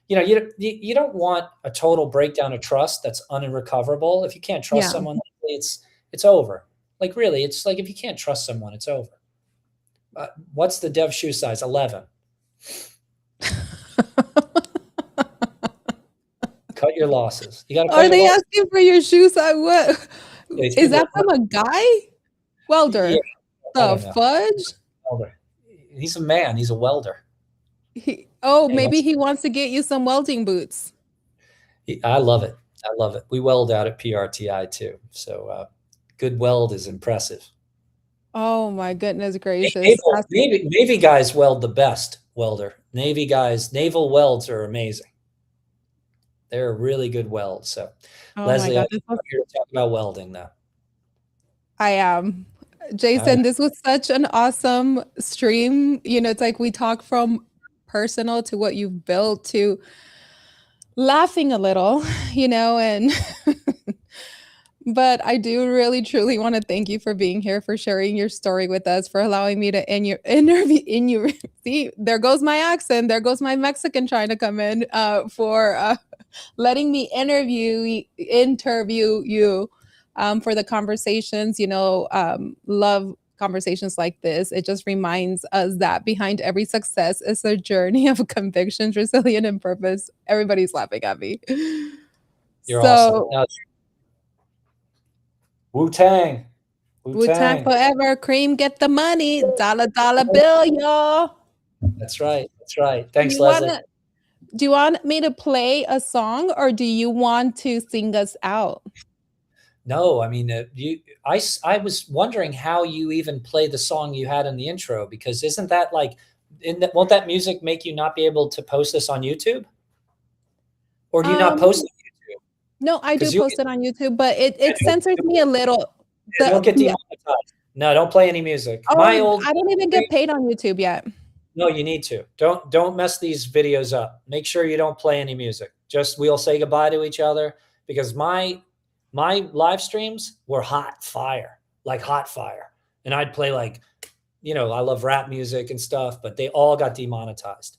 You know, you don't want a total breakdown of trust that's unrecoverable. If you can't trust Yeah. someone, it's over. Like, really, it's like if you can't trust someone, it's over. What's the dev shoe size? 11. Cut your losses. You got to. Are they asking for your shoe size? What is that from a guy? Welder. Yeah, the fudge? Welder. He's a man. He's a welder. Maybe he wants to get you some welding boots. I love it. We weld out at PRTI too. So good weld is impressive. Oh my goodness gracious. Navy guys weld the best welder. Navy guys, naval welds are amazing. They're a really good weld. So Leslie, I'm here to talk about welding now. I am. Jason, this was such an awesome stream. You know, it's like we talk from personal to what you've built to laughing a little, you know, and but I do really truly want to thank you for being here, for sharing your story with us, for allowing me to interview. See, there goes my accent. There goes my Mexican trying to come in, for letting me interview you, for the conversations. You know, love conversations like this. It just reminds us that behind every success is a journey of convictions, resilience, and purpose. Everybody's laughing at me. You're awesome. Wu-Tang. Wu-Tang forever. Cream, get the money. Dollar bill, y'all. That's right. Thanks, Leslie. Do you want me to play a song or do you want to sing us out? No, I mean, I was wondering how you even play the song you had in the intro, because isn't that like, won't that music make you not be able to post this on YouTube? Or do you not post it on YouTube? No, I do post it on YouTube, but it censors me a little. Don't get demonetized. No, don't play any music. Oh, My old I don't even get paid on YouTube yet. No, you need to. Don't mess these videos up. Make sure you don't play any music. Just we'll say goodbye to each other because my live streams were hot fire, like hot fire. And I'd play like, I love rap music and stuff, but they all got demonetized.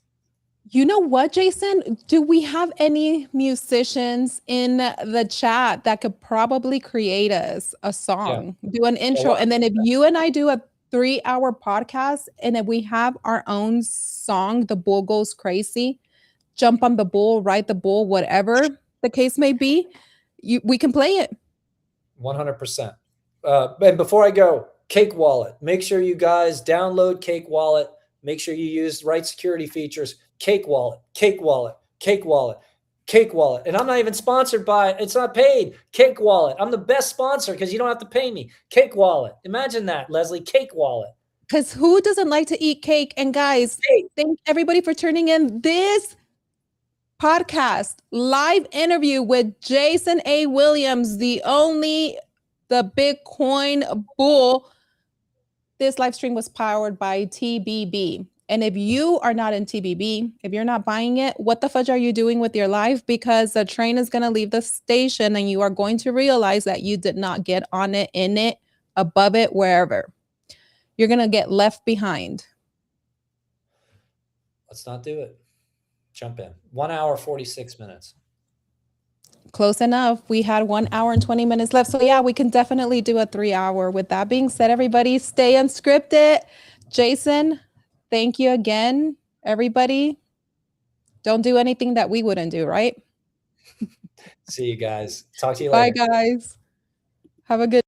You know what, Jason? Do we have any musicians in the chat that could probably create us a Yeah. song, do an Yeah, intro, well, and then if you and I do a 3-hour podcast, and if we have our own song, The Bull Goes Crazy, jump on the bull, ride the bull, whatever the case may be, we can play it. 100%. And before I go, Cake Wallet. Make sure you guys download Cake Wallet. Make sure you use the right security features. Cake Wallet, Cake Wallet, Cake Wallet, Cake Wallet. And I'm not even sponsored by it. It's not paid. Cake Wallet. I'm the best sponsor because you don't have to pay me. Cake Wallet. Imagine that, Leslie. Cake Wallet. Because who doesn't like to eat cake? And guys, thank everybody for tuning in. This podcast live interview with Jason A. Williams, the Bitcoin bull. This live stream was powered by TBB. And if you are not in TBB, if you're not buying it, what the fudge are you doing with your life? Because the train is going to leave the station and you are going to realize that you did not get on it, in it, above it, wherever. You're going to get left behind. Let's not do it. Jump in. 1 hour, 46 minutes. Close enough. We had 1 hour and 20 minutes left. So yeah, we can definitely do a 3-hour. With that being said, everybody stay unscripted. Jason, thank you again. Everybody, don't do anything that we wouldn't do, right? See you guys. Talk to you later. Bye, guys. Have a good